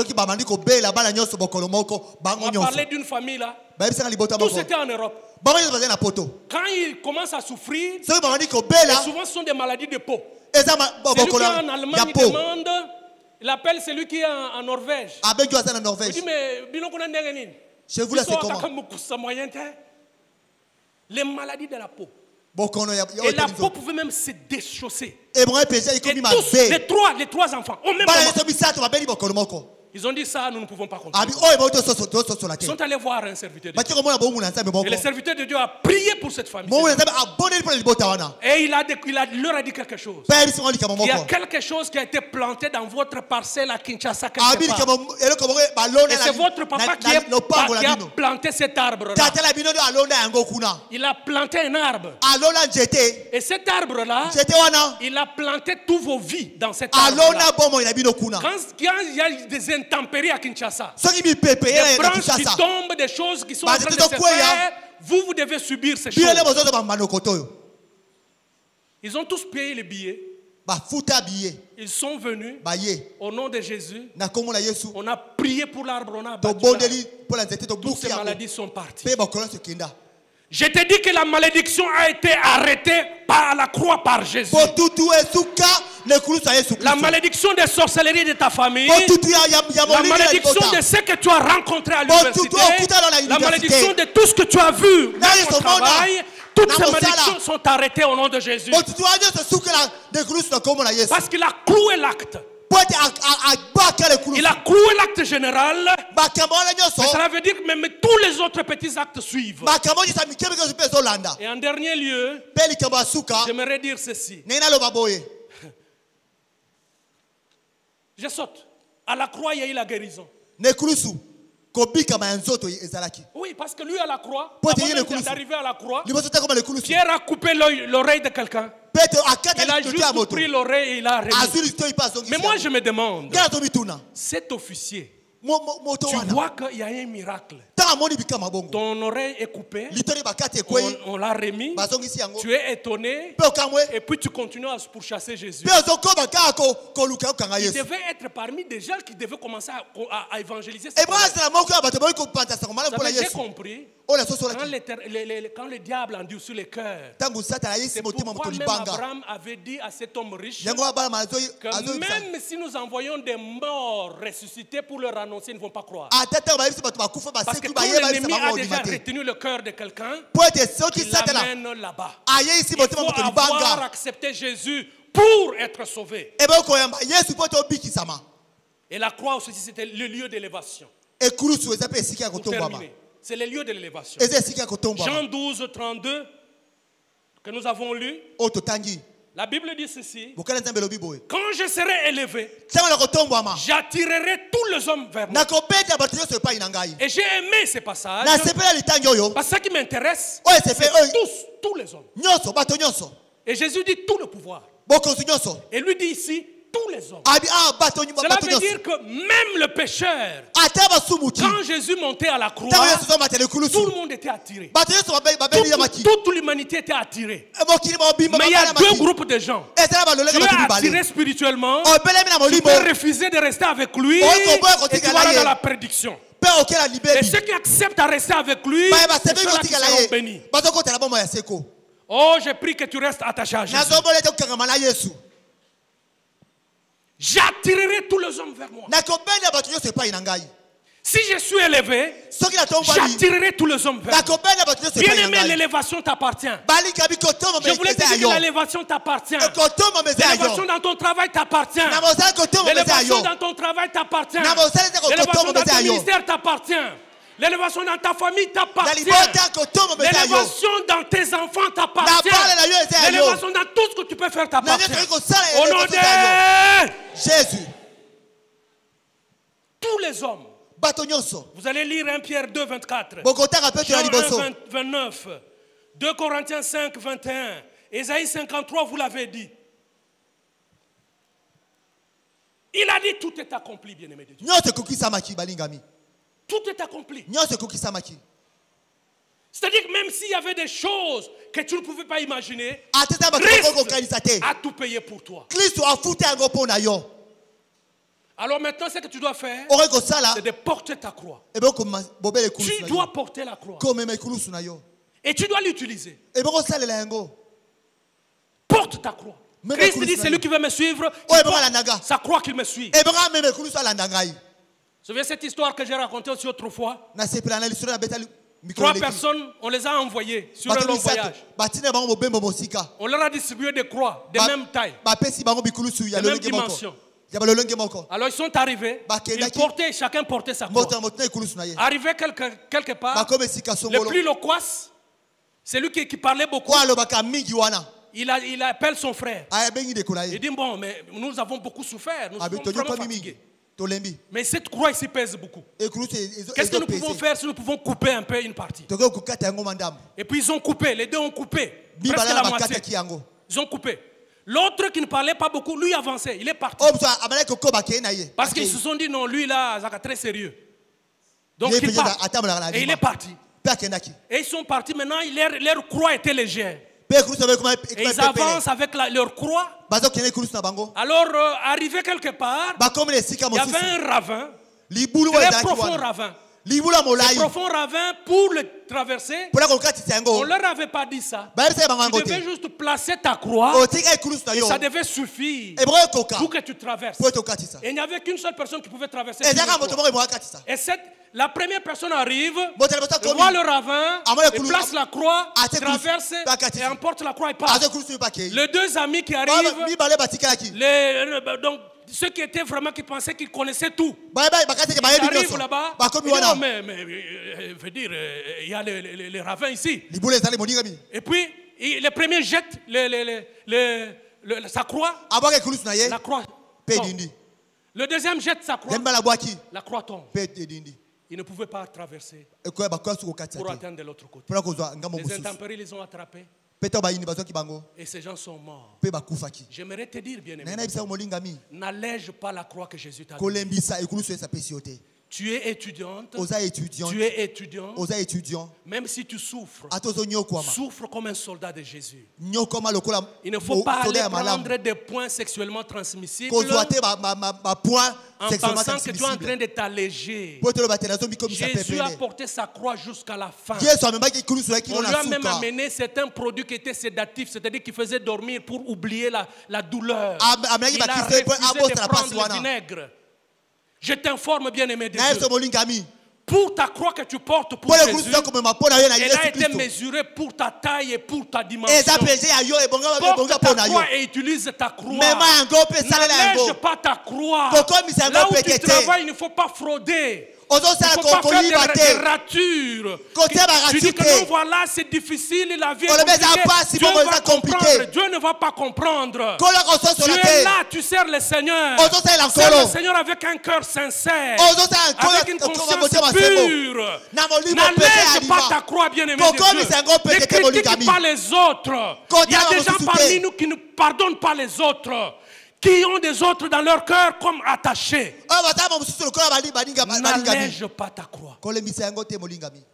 On parlait d'une famille là. Tous étaient en Europe. Quand ils commencent à souffrir, souvent ce sont des maladies de peau. Celui qui est en Allemagne demande, il appelle celui qui est en Norvège. Il dit, mais chez vous là c'est comment? Les maladies de la peau. Et la peau pouvait même se déchausser. Et tous, les trois enfants, au même moment, ils ont dit ça, nous ne pouvons pas continuer. Ils sont allés voir un serviteur de Dieu. Et le serviteur de Dieu a prié pour cette famille. Et il leur a dit quelque chose. Il y a quelque chose qui a été planté dans votre parcelle à Kinshasa quelque part. Et c'est votre papa qui a planté cet arbre-là. Il a planté un arbre. Et cet arbre-là, il a planté tous vos vies dans cet arbre-là. Quand il y a des intempéries à Kinshasa, des branches qui tombent, des choses qui sont en train de se faire, vous devez subir ces choses. Ils ont tous payé les billets. Ils sont venus au nom de Jésus. On a prié pour l'arbre, on a battu l'arbre. Toutes ces maladies sont parties. Je te dis que la malédiction a été arrêtée par la croix par Jésus. La malédiction des sorcelleries de ta famille, la malédiction de ce que tu as rencontré à l'université, la malédiction de tout ce que tu as vu dans ton travail, toutes ces malédictions sont arrêtées au nom de Jésus. Parce qu'il a cloué l'acte. Il a cloué l'acte général. Mais cela veut dire que même tous les autres petits actes suivent. Et en dernier lieu, j'aimerais dire ceci. Je saute. À la croix, il y a eu la guérison. Oui, parce que lui à la croix, avant d'arriver à la croix, Pierre a coupé l'oreille de quelqu'un. Il a juste pris l'oreille et il a remis. Mais moi je me demande, cet officier, tu vois qu'il y a un miracle. Ton oreille est coupée, on l'a remis, tu es étonné, et puis tu continues à pourchasser Jésus. Il devait être parmi des gens qui devaient commencer à évangéliser. J'ai compris, quand le diable endurcit le cœur, c'est pourquoi même Abraham avait dit à cet homme riche que même si nous envoyons des morts ressuscités pour leur annoncer, ils ne vont pas croire. Parce que quand l'ennemi a déjà retenu le cœur de quelqu'un, il l'amène là-bas. Il faut avoir accepté Jésus pour être sauvé. Et la croix aussi, c'était le lieu d'élévation. Pour terminer, c'est le lieu de l'élévation. Jean 12, 32, que nous avons lu. La Bible dit ceci: quand je serai élevé, j'attirerai tous les hommes vers moi. Et j'ai aimé ce passage. Parce que ce qui m'intéresse, c'est tous les hommes. Et Jésus dit tout le pouvoir. Et lui dit ici tous les hommes. Cela veut dire que même le pécheur, quand Jésus montait à la croix, tout le monde était attiré. Toute l'humanité était attirée. Mais il y a deux groupes de gens. Tu es attiré spirituellement, tu peux refuser de rester avec lui et tu vas aller dans la prédiction. Et ceux qui acceptent à rester avec lui, c'est ceux qui seront bénis. Oh, je prie que tu restes attaché à Jésus. J'attirerai tous les hommes vers moi. Si je suis élevé, j'attirerai tous les hommes vers moi. Bien aimé, l'élévation t'appartient. Je voulais te dire que l'élévation t'appartient. L'élévation dans ton travail t'appartient. L'élévation dans ton travail t'appartient. L'élévation dans ton ministère t'appartient. L'élévation dans ta famille t'appartient. L'élévation dans tes enfants t'appartient. L'élévation dans tout ce que tu peux faire t'appartient. Au nom de Jésus. Tous les hommes Vous allez lire 1 Pierre 2, 24. Jean 1, 29. 2 Corinthiens 5, 21. Ésaïe 53, vous l'avez dit. Il a dit tout est accompli, bien-aimé de Dieu. Tout est accompli. C'est-à-dire que même s'il y avait des choses que tu ne pouvais pas imaginer, Christ a tout payé pour toi. Alors maintenant, ce que tu dois faire, c'est de porter ta croix. Tu dois porter la croix. Et tu dois l'utiliser. Porte ta croix. Christ dit, c'est lui qui veut me suivre, sa croix qu'il me suit. Vous savez cette histoire que j'ai racontée aussi autrefois? 3 personnes, on les a envoyées sur un long voyage. On leur a distribué des croix de même taille, de même dimension. Alors ils sont arrivés, chacun portait sa croix. Arrivé quelque part, le plus loquace, c'est lui qui parlait beaucoup. Il appelle son frère. Il dit, bon, mais nous avons beaucoup souffert, nous sommes vraiment fatigués. Mais cette croix ici pèse beaucoup. Qu'est-ce que nous pouvons faire si nous pouvons couper un peu une partie? Et puis ils ont coupé, les deux ont coupé, presque la moitié. Ils ont coupé. L'autre qui ne parlait pas beaucoup, lui avançait, il est parti. Parce qu'ils se sont dit, non, lui là, c'est très sérieux. Donc il part. Et il est parti. Et ils sont partis, maintenant leur croix était légère. Et ils avancent avec leur croix. Alors, arrivé quelque part, il y avait un ravin, très profond ravin. Ce profond ravin, pour le traverser, on ne leur avait pas dit ça. Tu devais juste placer ta croix et ça devait suffire pour que tu traverses. Et il n'y avait qu'une seule personne qui pouvait traverser. Et la première personne arrive, voit le ravin, il place la croix, traverse et emporte la croix et part. Les deux amis qui arrivent, donc ceux qui étaient vraiment, qui pensaient qu'ils connaissaient tout, ils arrivent là-bas, mais veut dire, il y a les ravins ici. Et puis, le premier jette sa croix, la croix tombe. Le deuxième jette sa croix, la croix tombe. Ils ne pouvaient pas traverser pour atteindre de l'autre côté. Les intempéries les ont attrapés. Et ces gens sont morts. J'aimerais te dire, bien-aimé, n'allège pas la croix que Jésus t'a donnée. Tu es étudiante, tu es étudiant, même si tu souffres, souffre comme un soldat de Jésus. Il ne faut pas aller prendre des points sexuellement transmissibles en pensant que tu es en train de t'alléger. Jésus a porté sa croix jusqu'à la fin. On lui a même amené certains produits qui étaient sédatifs, c'est-à-dire qui faisaient dormir pour oublier la douleur. Il a refusé de prendre le vinaigre. Je t'informe, bien-aimé de Dieu. Pour ta croix que tu portes pour Jésus, elle a été mesurée pour ta taille et pour ta dimension. Porte ta croix et utilise ta croix. N'allège pas ta croix. Là où tu travailles, il ne faut pas frauder. Il ne faut pas faire des ratures. Tu dis que non, voilà, c'est difficile, la vie est compliquée. Dieu va comprendre. Dieu ne va pas comprendre. Tu es là, tu sers le Seigneur. Sers le Seigneur avec un cœur sincère, avec une conscience pure. N'allège pas ta croix, bien-aimé de Dieu. Ne critique pas les autres. Il y a des gens parmi nous qui ne pardonnent pas les autres, qui ont des autres dans leur cœur comme attachés. N'allège pas ta croix.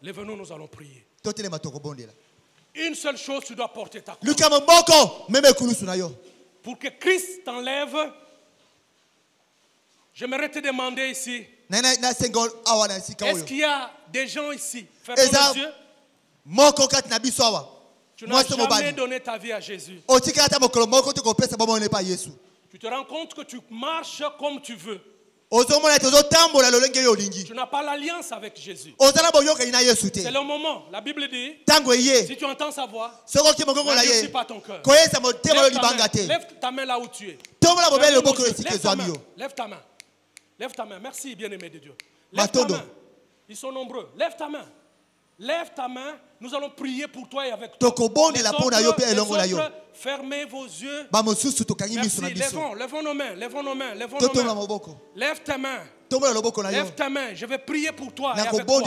Lève-nous, nous allons prier. Une seule chose, tu dois porter ta croix. Pour que Christ t'enlève, j'aimerais te demander ici, est-ce qu'il y a des gens ici, fermez les yeux, tu n'as jamais donné ta vie à Jésus. Tu te rends compte que tu marches comme tu veux. Tu n'as pas l'alliance avec Jésus. C'est le moment. La Bible dit, si tu entends sa voix, n'endurcis pas ton cœur. Lève ta main là où tu es. Lève ta main. Lève ta main. Merci, bien-aimé de Dieu. Lève ta main. Ils sont nombreux. Lève ta main. Lève ta main. Nous allons prier pour toi et avec toi. Les autres, fermez vos yeux. Merci. Levons nos mains. Levons nos mains. Lève ta main. Lève ta main, je vais prier pour toi et avec toi.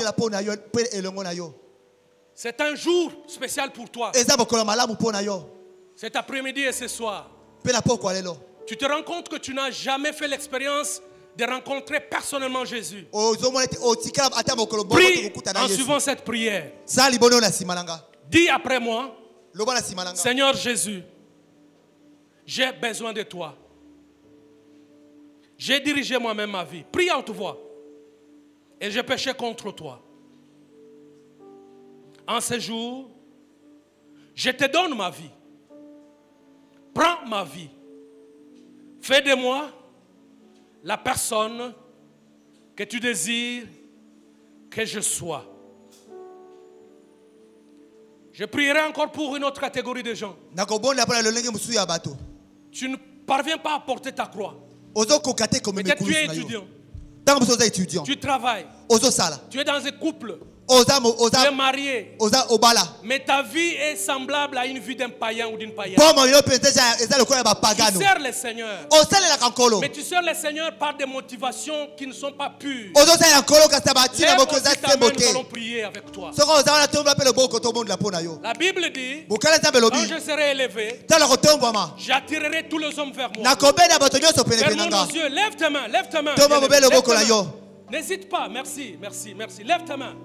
C'est un jour spécial pour toi. Cet après-midi et ce soir. Tu te rends compte que tu n'as jamais fait l'expérience de rencontrer personnellement Jésus. Prie en suivant cette prière. Dis après moi, Seigneur Jésus, j'ai besoin de toi. J'ai dirigé moi-même ma vie. Prie à haute voix. Et j'ai péché contre toi. En ce jour, je te donne ma vie. Prends ma vie. Fais de moi la personne que tu désires que je sois. Je prierai encore pour une autre catégorie de gens. Tu ne parviens pas à porter ta croix. Peut-être tu es étudiant. Tu travailles. Tu es dans un couple. Tu es marié. Mais ta vie est semblable à une vie d'un païen ou d'une païenne. Tu sers le Seigneur. Mais tu sers le Seigneur par des motivations qui ne sont pas pures. Lève-toi ta main, nous allons prier avec toi. La Bible dit, quand je serai élevé, j'attirerai tous les hommes vers moi. Fermons nos yeux. Lève ta main. Lève ta main. N'hésite pas, merci. Lève ta main.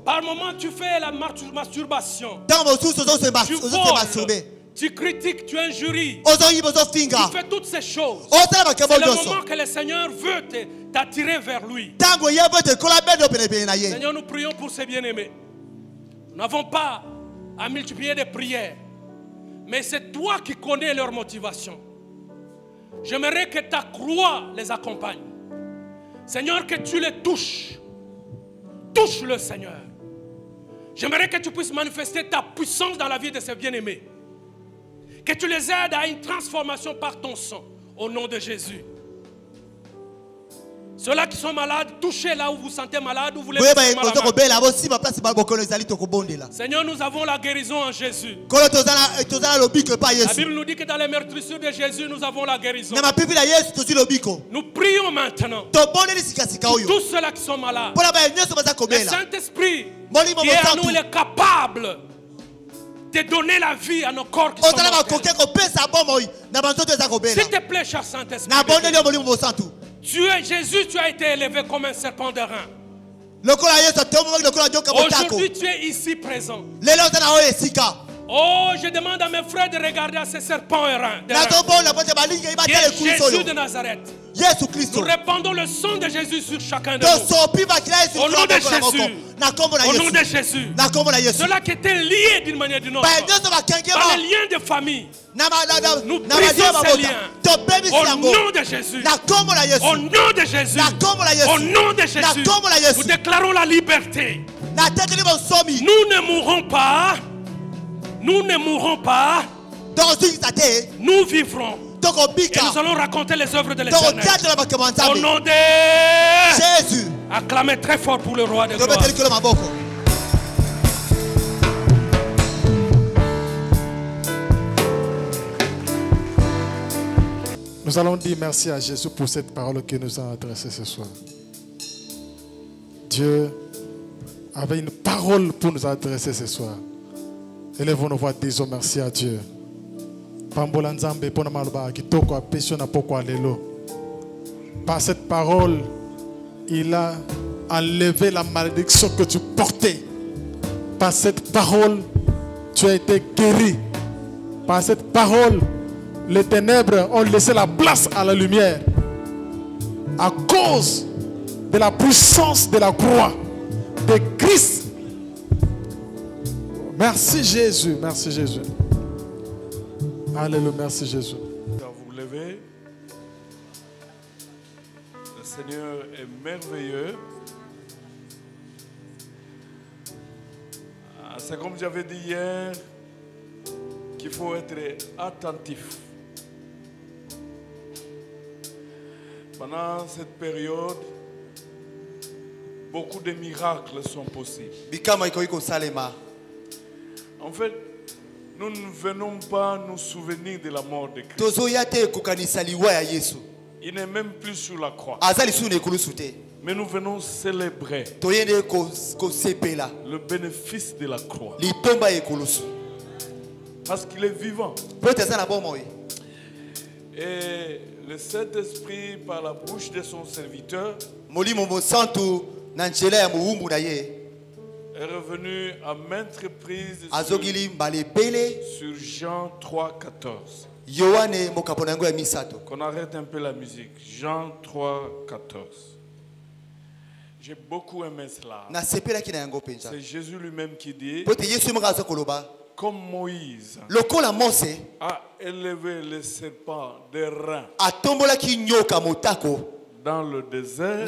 Par moment, tu fais la masturbation. Tu voles, tu critiques, tu injuries. Tu fais toutes ces choses. C'est le moment que le Seigneur veut t'attirer vers lui. Seigneur, nous prions pour ces bien-aimés. Nous n'avons pas à multiplier des prières. Mais c'est toi qui connais leur motivation. J'aimerais que ta croix les accompagne. Seigneur, que tu les touches. Touche-le, Seigneur. J'aimerais que tu puisses manifester ta puissance dans la vie de ces bien-aimés. Que tu les aides à une transformation par ton sang. Au nom de Jésus. Ceux-là qui sont malades, touchez là où vous sentez malade, où vous voulez. Seigneur, nous avons la guérison en Jésus. La Bible nous dit que dans les meurtrissures de Jésus, nous avons la guérison. Nous prions maintenant pour tous ceux-là qui sont malades. Le Saint-Esprit qui est en nous, il est capable de donner la vie à nos corps qui sont mortels. S'il te plaît, cher Saint-Esprit, Jésus, tu as été élevé comme un serpent de rein. Aujourd'hui, tu es ici présent. Oh, je demande à mes frères de regarder à ces serpents errants. Jésus de Nazareth. Nous répandons le sang de Jésus sur chacun de nous. Au nom de Jésus. Au nom de Jésus. Ceux-là qui étaient liés d'une manière ou d'une autre. Par les liens de famille. Nous brisons ces liens. Au nom de Jésus. Au nom de Jésus. Au nom de Jésus. Nous déclarons la liberté. Nous ne mourrons pas. Nous ne mourrons pas. Nous vivrons. Et nous allons raconter les œuvres de l'Éternel. Au nom de Jésus. Acclamez très fort pour le roi de gloire. Nous allons dire merci à Jésus pour cette parole qu'il nous a adressée ce soir. Dieu avait une parole pour nous adresser ce soir. Élevons nos voix, disons merci à Dieu. Par cette parole, il a enlevé la malédiction que tu portais. Par cette parole, tu as été guéri. Par cette parole, les ténèbres ont laissé la place à la lumière. À cause de la puissance de la croix de Christ. Merci Jésus, merci Jésus. Alléluia, merci Jésus. Quand vous vous levez, le Seigneur est merveilleux. C'est comme j'avais dit hier, qu'il faut être attentif. Pendant cette période, beaucoup de miracles sont possibles. En fait, nous ne venons pas nous souvenir de la mort de Christ. Il n'est même plus sur la croix. Mais nous venons célébrer le bénéfice de la croix. Parce qu'il est vivant. Et le Saint-Esprit, par la bouche de son serviteur, est revenu à maintes reprises sur Jean 3, 14. Qu'on arrête un peu la musique. Jean 3, 14. J'ai beaucoup aimé cela. C'est Jésus lui-même qui dit, comme Moïse a élevé le serpent des reins dans le désert,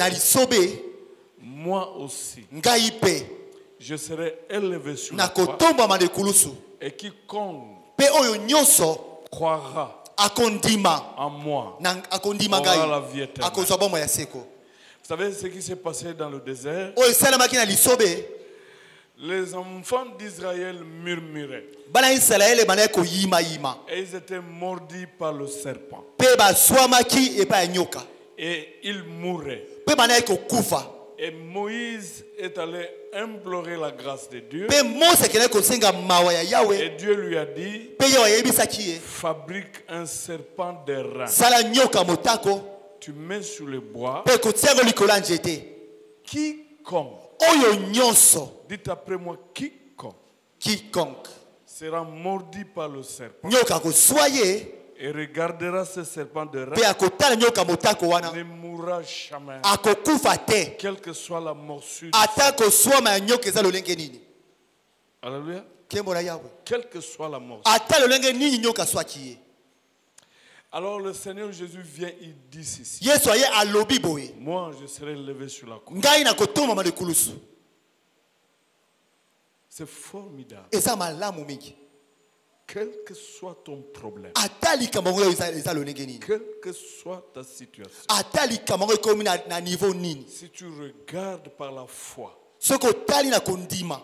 moi aussi je serai élevé sur la croix, et quiconque croira en moi aura la vie éternelle. Vous savez ce qui s'est passé dans le désert? Les enfants d'Israël murmuraient. Et ils étaient mordus par le serpent. Et ils mouraient. Et Moïse est allé implorer la grâce de Dieu. Et Dieu lui a dit, fabrique un serpent de reins. Tu mets sur le bois. Quiconque, dites après moi, quiconque sera mordu par le serpent et regardera ce serpent de reins ne mourra jamais, quelle que soit la morsure. Alléluia. Quelle que soit la morsure. Alors le Seigneur Jésus vient, il dit ceci. Moi je serai levé sur la croix. C'est formidable. Quel que soit ton problème, quelle que soit ta situation, si tu regardes par la foi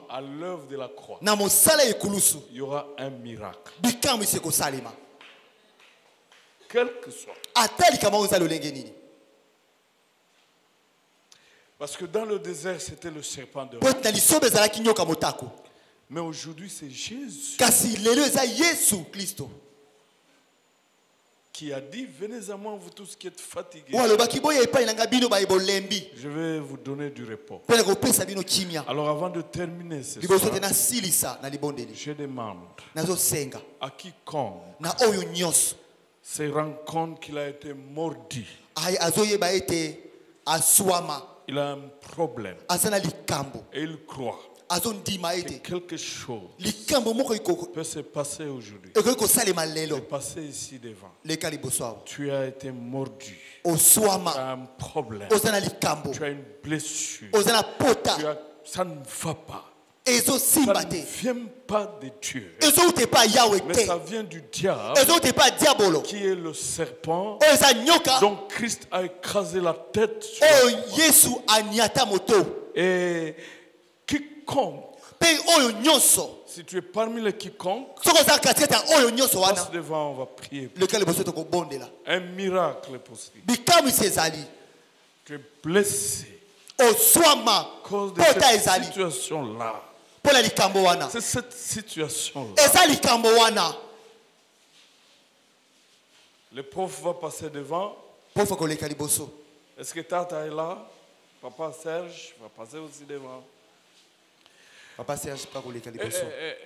à l'œuvre de la croix, il y aura un miracle. Quel que soit. Parce que dans le désert, c'était le serpent de reins. Mais aujourd'hui, c'est Jésus qui a dit, venez à moi, vous tous qui êtes fatigués. Je vais vous donner du repos. Alors avant de terminer ce soir, je demande à quiconque se rend compte qu'il a été mordu, il a un problème et il croit que quelque chose peut se passer aujourd'hui, se passer ici devant. Tu as été mordu, tu as un problème, tu as une blessure, ça ne va pas. Ça ne vient pas de Dieu, mais ça vient du diable, qui est le serpent dont Christ a écrasé la tête sur et quiconque, si tu es parmi les quiconques, passe devant, on va prier. Un miracle est possible. Tu es blessé à cause de cette situation-là. C'est cette situation-là. Le prof va passer devant. Est-ce que Tata est là? Papa Serge va passer aussi devant.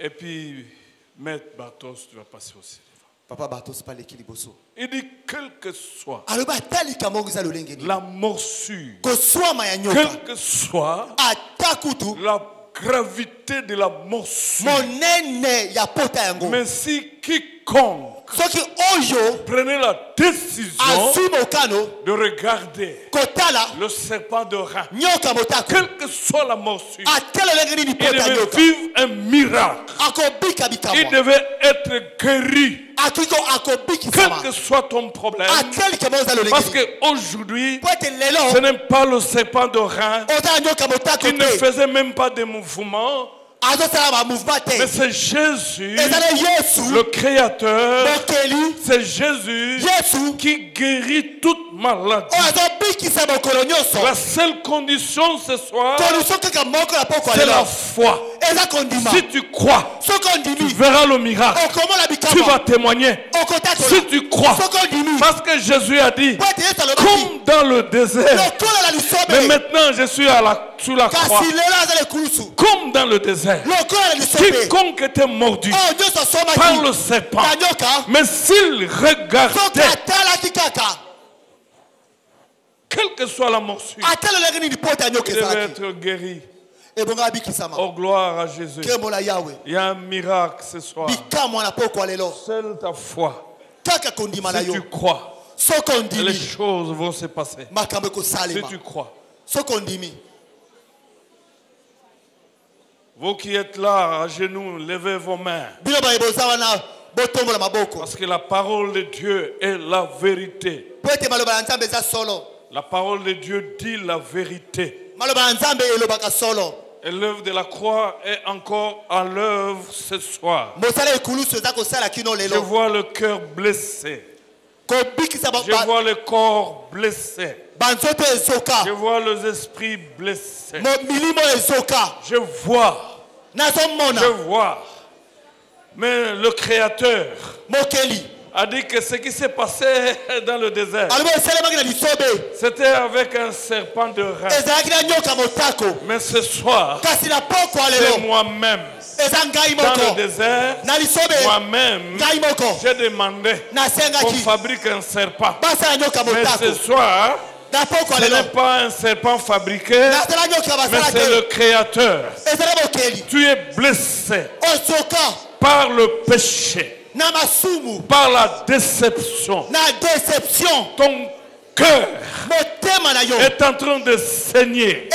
Et puis, Maître Bartos, tu vas passer aussi devant. Il dit, quel que soit la morsure, quelle que soit la gravité de la morsure, mais si quiconque prenez la décision de regarder le serpent de reins, quelle que soit la morsure, il devait vivre un miracle, il devait être guéri. Quel que soit ton problème, parce qu'aujourd'hui, ce n'est pas le serpent de reins qui ne faisait même pas de mouvement, mais c'est Jésus, le Créateur, c'est Jésus qui guérit toute maladie. La seule condition ce soir, c'est la foi. Si tu crois, tu verras le miracle. Tu vas témoigner. Si tu crois, parce que Jésus a dit, comme dans le désert, mais maintenant je suis sur la croix, comme dans le désert, quiconque était mordu par le serpent, mais s'il regardait, quelle que soit la morsure, il devait être guéri. Oh, gloire à Jésus. Il y a un miracle ce soir. Seule ta foi. Si tu crois, les choses vont se passer. Si tu crois. Vous qui êtes là à genoux, levez vos mains. Parce que la parole de Dieu est la vérité. La parole de Dieu dit la vérité. Et l'œuvre de la croix est encore à l'œuvre ce soir. Je vois le cœur blessé. Je vois le corps blessé. Je vois les esprits blessés. Je vois. Mais le Créateur a dit que ce qui s'est passé dans le désert, c'était avec un serpent de rein. Mais ce soir, c'est moi-même. Dans le désert, moi-même, j'ai demandé qu'on fabrique un serpent. Mais ce soir, ce n'est pas un serpent fabriqué, mais c'est le Créateur. Tu es blessé par le péché, par la déception. Ton cœur est en train de saigner.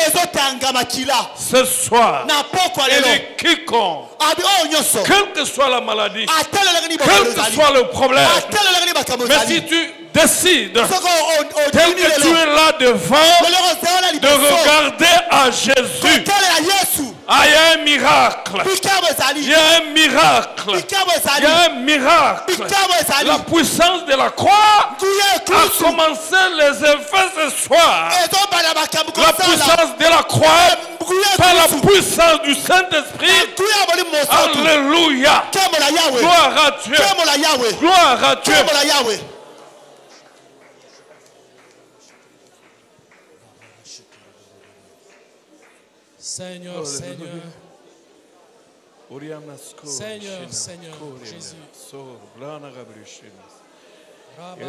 Ce soir, il est quiconque, quelle que soit la maladie, quel que soit le problème, mais si tu décides, tel que tu es là devant, de regarder à Jésus, ah, il y a un miracle. Il y a un miracle. Il y a un miracle. La puissance de la croix a commencé les effets ce soir. La puissance de la croix par la puissance du Saint-Esprit. Alléluia. Gloire à Dieu. Gloire à Dieu. Seigneur, Seigneur. Seigneur, Seigneur, Jésus. Il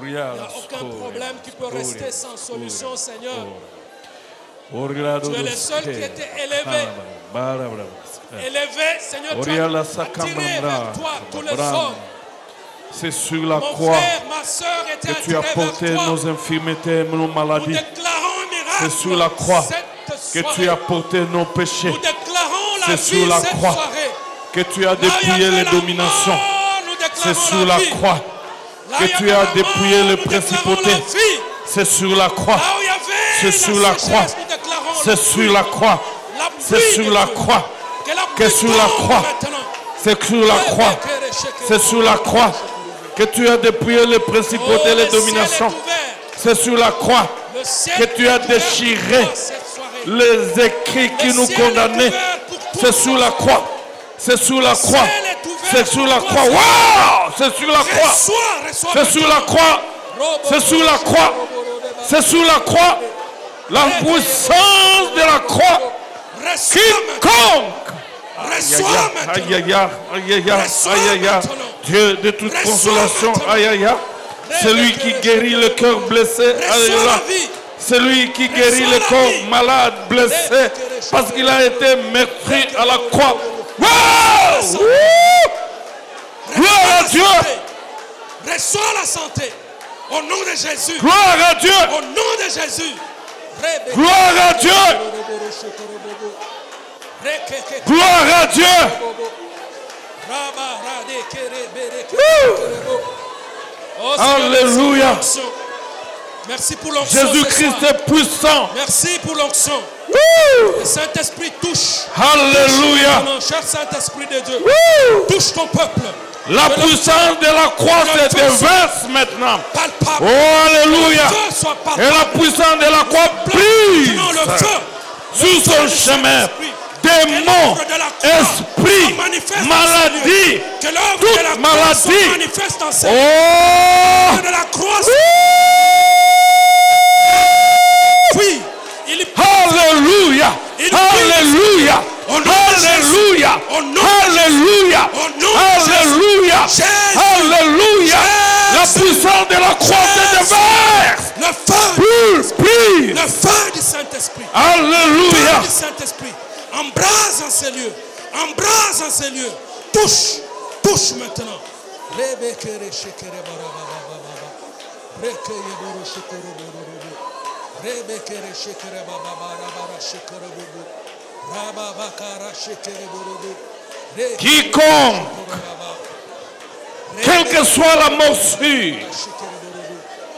n'y a aucun problème qui peut rester sans solution, Seigneur. Tu es le seul qui était élevé. Élevé, Seigneur, tu as attiré vers toi tous les hommes. C'est sur la croix que tu as porté nos infirmités, nos maladies. C'est sur la croix que tu as porté nos péchés. C'est sur la croix que tu as dépouillé les dominations. C'est sur la croix que tu as dépouillé les principautés. C'est sur la croix. C'est sur la croix. C'est sur la croix. C'est sur la croix. Que sur la croix. C'est sur la croix. C'est sur la croix que tu as dépouillé les principautés et les dominations. C'est sur la croix que tu as déchiré les écrits qui nous condamnaient. C'est sur la croix. C'est sur la croix. C'est sur la croix. Waouh! C'est sur la croix. C'est sur la croix. C'est sur la croix. C'est sur la croix. La puissance de la croix. Quiconque. Aïe aïe aïe. Dieu de toute consolation. Aïe aïe. Celui qui guérit le cœur blessé. Celui qui guérit le corps malade, blessé, parce qu'il a été meurtri à la croix. Wow! Gloire à Dieu. Reçois la santé. Au nom de Jésus. Gloire à Dieu. Au nom de Jésus. Gloire à Dieu. Gloire à Dieu. Oh, Alléluia. Merci pour l'onction. Jésus-Christ est puissant. Merci pour l'onction. Le Saint-Esprit touche. Alléluia. Cher Saint-Esprit de Dieu, touche ton peuple. La puissance de la croix se déverse maintenant. Oh, alléluia. Et la puissance de la croix brise sur son chemin. Démons, esprits, maladie, toute maladie. Oh, de la croix. Oui. Alléluia. Alléluia. Alléluia. Alléluia. Alléluia. Alléluia. La puissance de la croix se déverse. Le feu du Saint-Esprit. Alléluia. Le feu du Saint-Esprit. Embrase en ces lieux. Embrase en ces lieux. Touche. Touche maintenant. Quiconque, quelle que soit la morsure,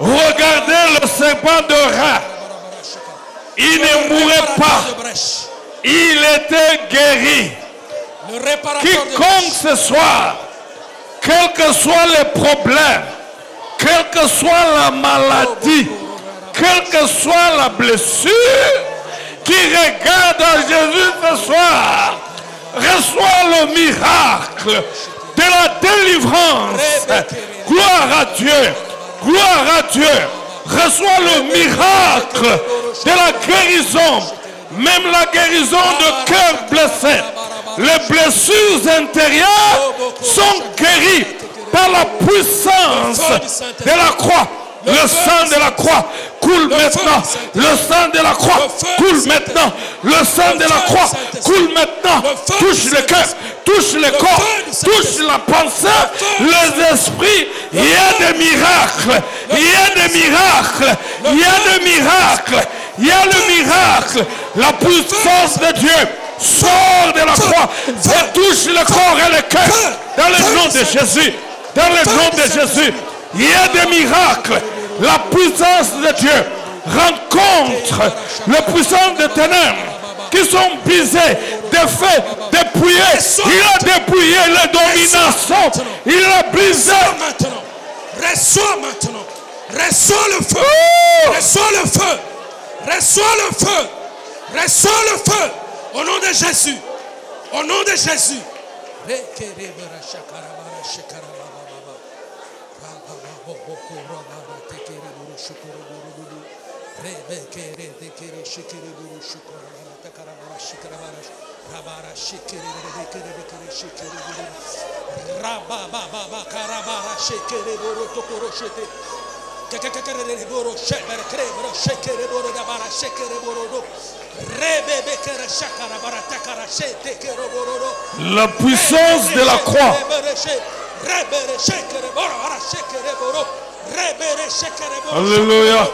regardez le serpent de rat. Il ne mourait pas. Il était guéri. Quiconque ce soit, quels que soient les problèmes, quelle que soit la maladie, quelle que soit la blessure, qui regarde à Jésus ce soir, reçoit le miracle de la délivrance. Gloire à Dieu. Gloire à Dieu. Reçoit le miracle de la guérison. Même la guérison de cœur blessé. Les blessures intérieures sont guéries par la puissance de la croix. Le sang de la croix coule maintenant. Le sang de la croix coule maintenant. Le sang de la croix coule maintenant. Touche le cœur, touche le corps, touche la pensée, les esprits. Il y a des miracles. Il y a des miracles. Il y a des miracles. Il y a le miracle. La puissance de Dieu sort de la croix et touche le corps et le cœur. Dans le nom de Jésus. Dans le nom de Jésus. Il y a des miracles. La puissance de Dieu rencontre les puissances de ténèbres qui sont brisées, défaits, dépouillés. Il a dépouillé les dominations. Il a brisé. Reçois maintenant. Reçois le feu. Reçois le feu. Reçois le feu. Reçois le feu. Au nom de Jésus. Au nom de Jésus. La puissance de la croix. Alléluia.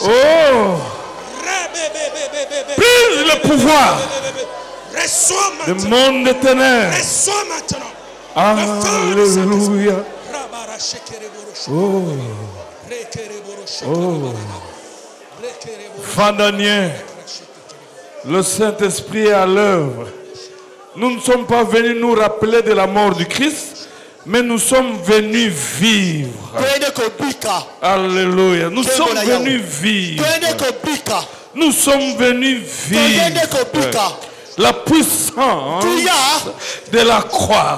Oh. Prise le pouvoir du monde des ténèbres. Alléluia. Oh. Oh. Fandanier, le Saint-Esprit est à l'œuvre. Nous ne sommes pas venus nous rappeler de la mort du Christ, mais nous sommes venus vivre. Alléluia. Nous sommes venus vivre. Nous sommes venus vivre la puissance de la croix,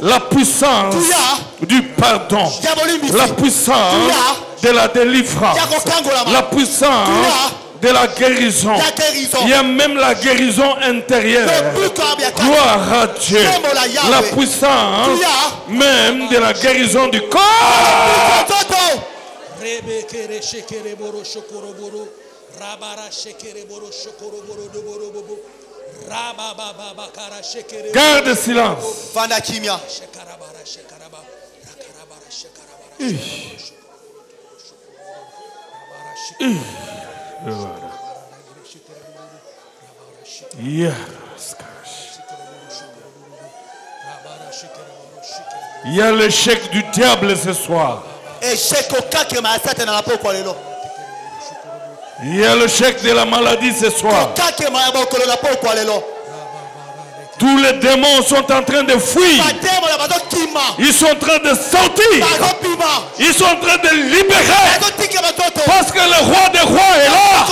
la puissance du pardon, la puissance de la délivrance, la puissance de la guérison. Il y a même la guérison intérieure. Gloire à Dieu. La puissance même de la guérison du corps. Garde silence. Il y a l'échec du diable ce soir. Il y a l'échec de la maladie ce soir. Tous les démons sont en train de fuir. Ils sont en train de sortir. Ils sont en train de libérer. Parce que le roi des rois est là.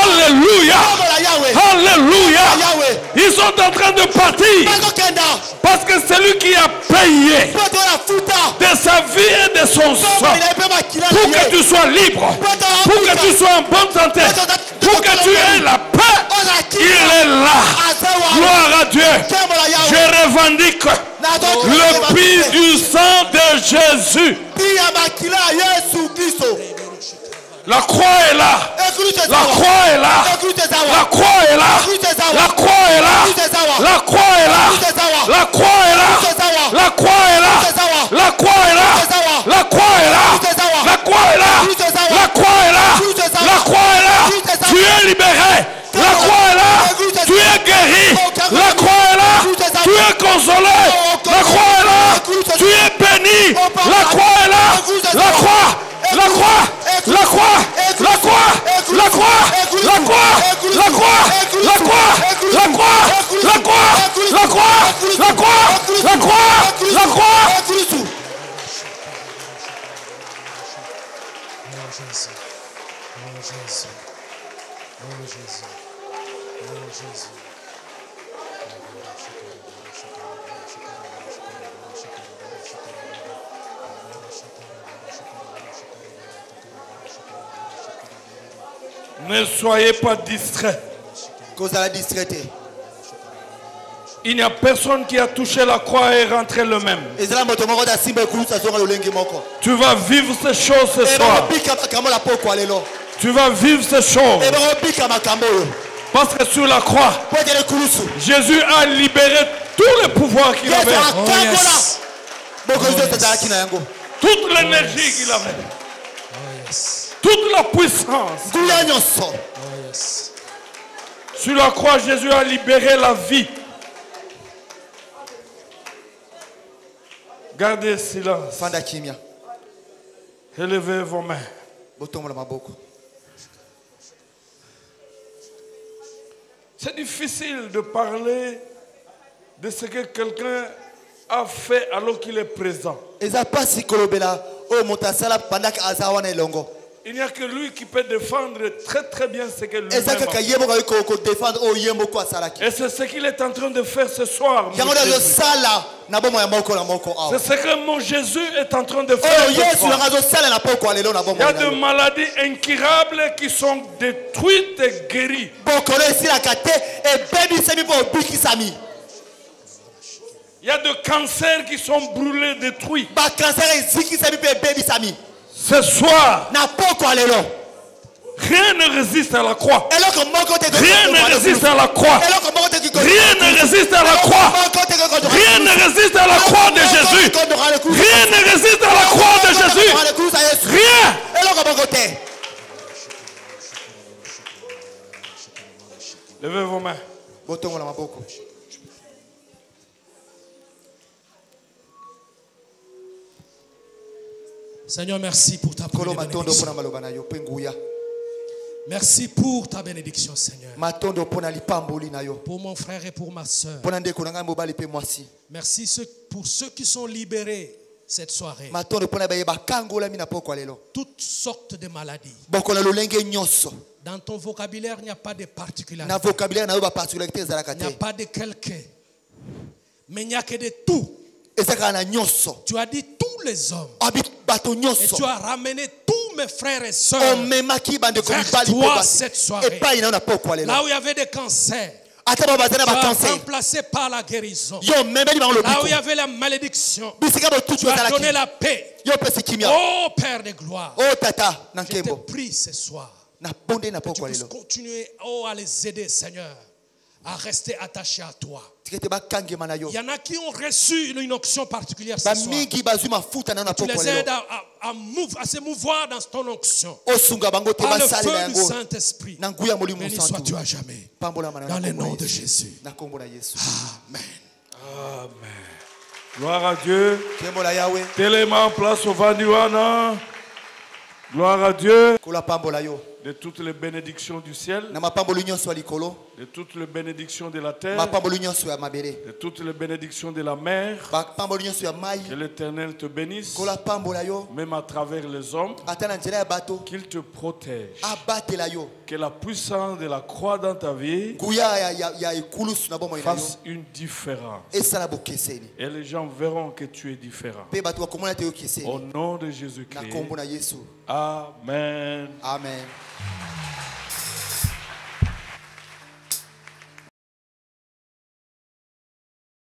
Alléluia. Alléluia. Ils sont en train de partir. Parce que c'est lui qui a payé de sa vie et de son sang. Pour que tu sois libre. Pour que tu sois en bonne santé. Pour que tu aies la paix. Il est là. Gloire à Dieu. Je revendique le prix du sang de Jésus. La croix est là. La croix est là. La croix est là. La croix est là. La croix est là. La croix est là. La croix est là. La croix est là. La croix est là. La croix est là. La croix est là. La croix est là. Tu es libéré. La croix est là. Tu es guéri. La croix est là. Tu es consolé. La croix est là. Tu es béni. La croix est là. La croix. La croix. La croix. La croix. La croix. La croix. La croix. La croix. La croix. La croix. La croix. La croix. La croix. La croix. Ne soyez pas distraits. Il n'y a personne qui a touché la croix et est rentré le même. Tu vas vivre ces choses ce soir. Tu vas vivre ces choses. Parce que sur la croix, Jésus a libéré tous les pouvoirs qu'il avait. Oh, yes. Toute l'énergie qu'il avait. Oh, yes. Toute la puissance. Oh, yes. Sur la croix, Jésus a libéré la vie. Gardez silence. Élevez vos mains. C'est difficile de parler de ce que quelqu'un a fait alors qu'il est présent. Il n'y a que lui qui peut défendre très très bien ce que lui-même a fait. Et c'est ce qu'il est en train de faire ce soir. C'est ce que mon Jésus est en train de faire. Il y a des maladies incurables qui sont détruites et guéries. Il y a des cancers qui sont brûlés, détruits. Ce soir, rien ne résiste à la croix. Rien ne résiste à la croix. Rien ne résiste à la croix. Rien ne résiste à la croix de Jésus. Rien ne résiste à la croix de Jésus. Rien. Levez vos mains. Seigneur, merci pour ta bénédiction. Merci pour ta bénédiction, Seigneur. Pour mon frère et pour ma soeur. Merci pour ceux qui sont libérés cette soirée. Toutes sortes de maladies. Dans ton vocabulaire, il n'y a pas de particularité. Il n'y a pas de quelqu'un. Mais il n'y a que de tout. Tu as dit tous les hommes. Et tu as ramené tous mes frères et sœurs vers toi cette soirée. Là où il y avait des cancers, tu as remplacé par la guérison. Là où il y avait la malédiction, tu as donné la paix. Oh Père de gloire, je te prie ce soir que tu puisses continuer à les aider, Seigneur, à rester attachés à toi. Il y en a qui ont reçu une onction particulière ce soir. Tu les aides à se mouvoir dans ton onction. Par le feu du Saint-Esprit. Béni sois-tu à jamais. Dans le nom de Jésus. Amen. Amen. Gloire à Dieu. Téléma en place au Vanduana. Gloire à Dieu. De toutes les bénédictions du ciel. De toutes les bénédictions de la terre. De toutes les bénédictions de la mer. Que l'Éternel te bénisse. Même à travers les hommes. Qu'il te protège. Que la puissance de la croix dans ta vie fasse une différence. Et les gens verront que tu es différent. Au nom de Jésus-Christ. Amen. Amen.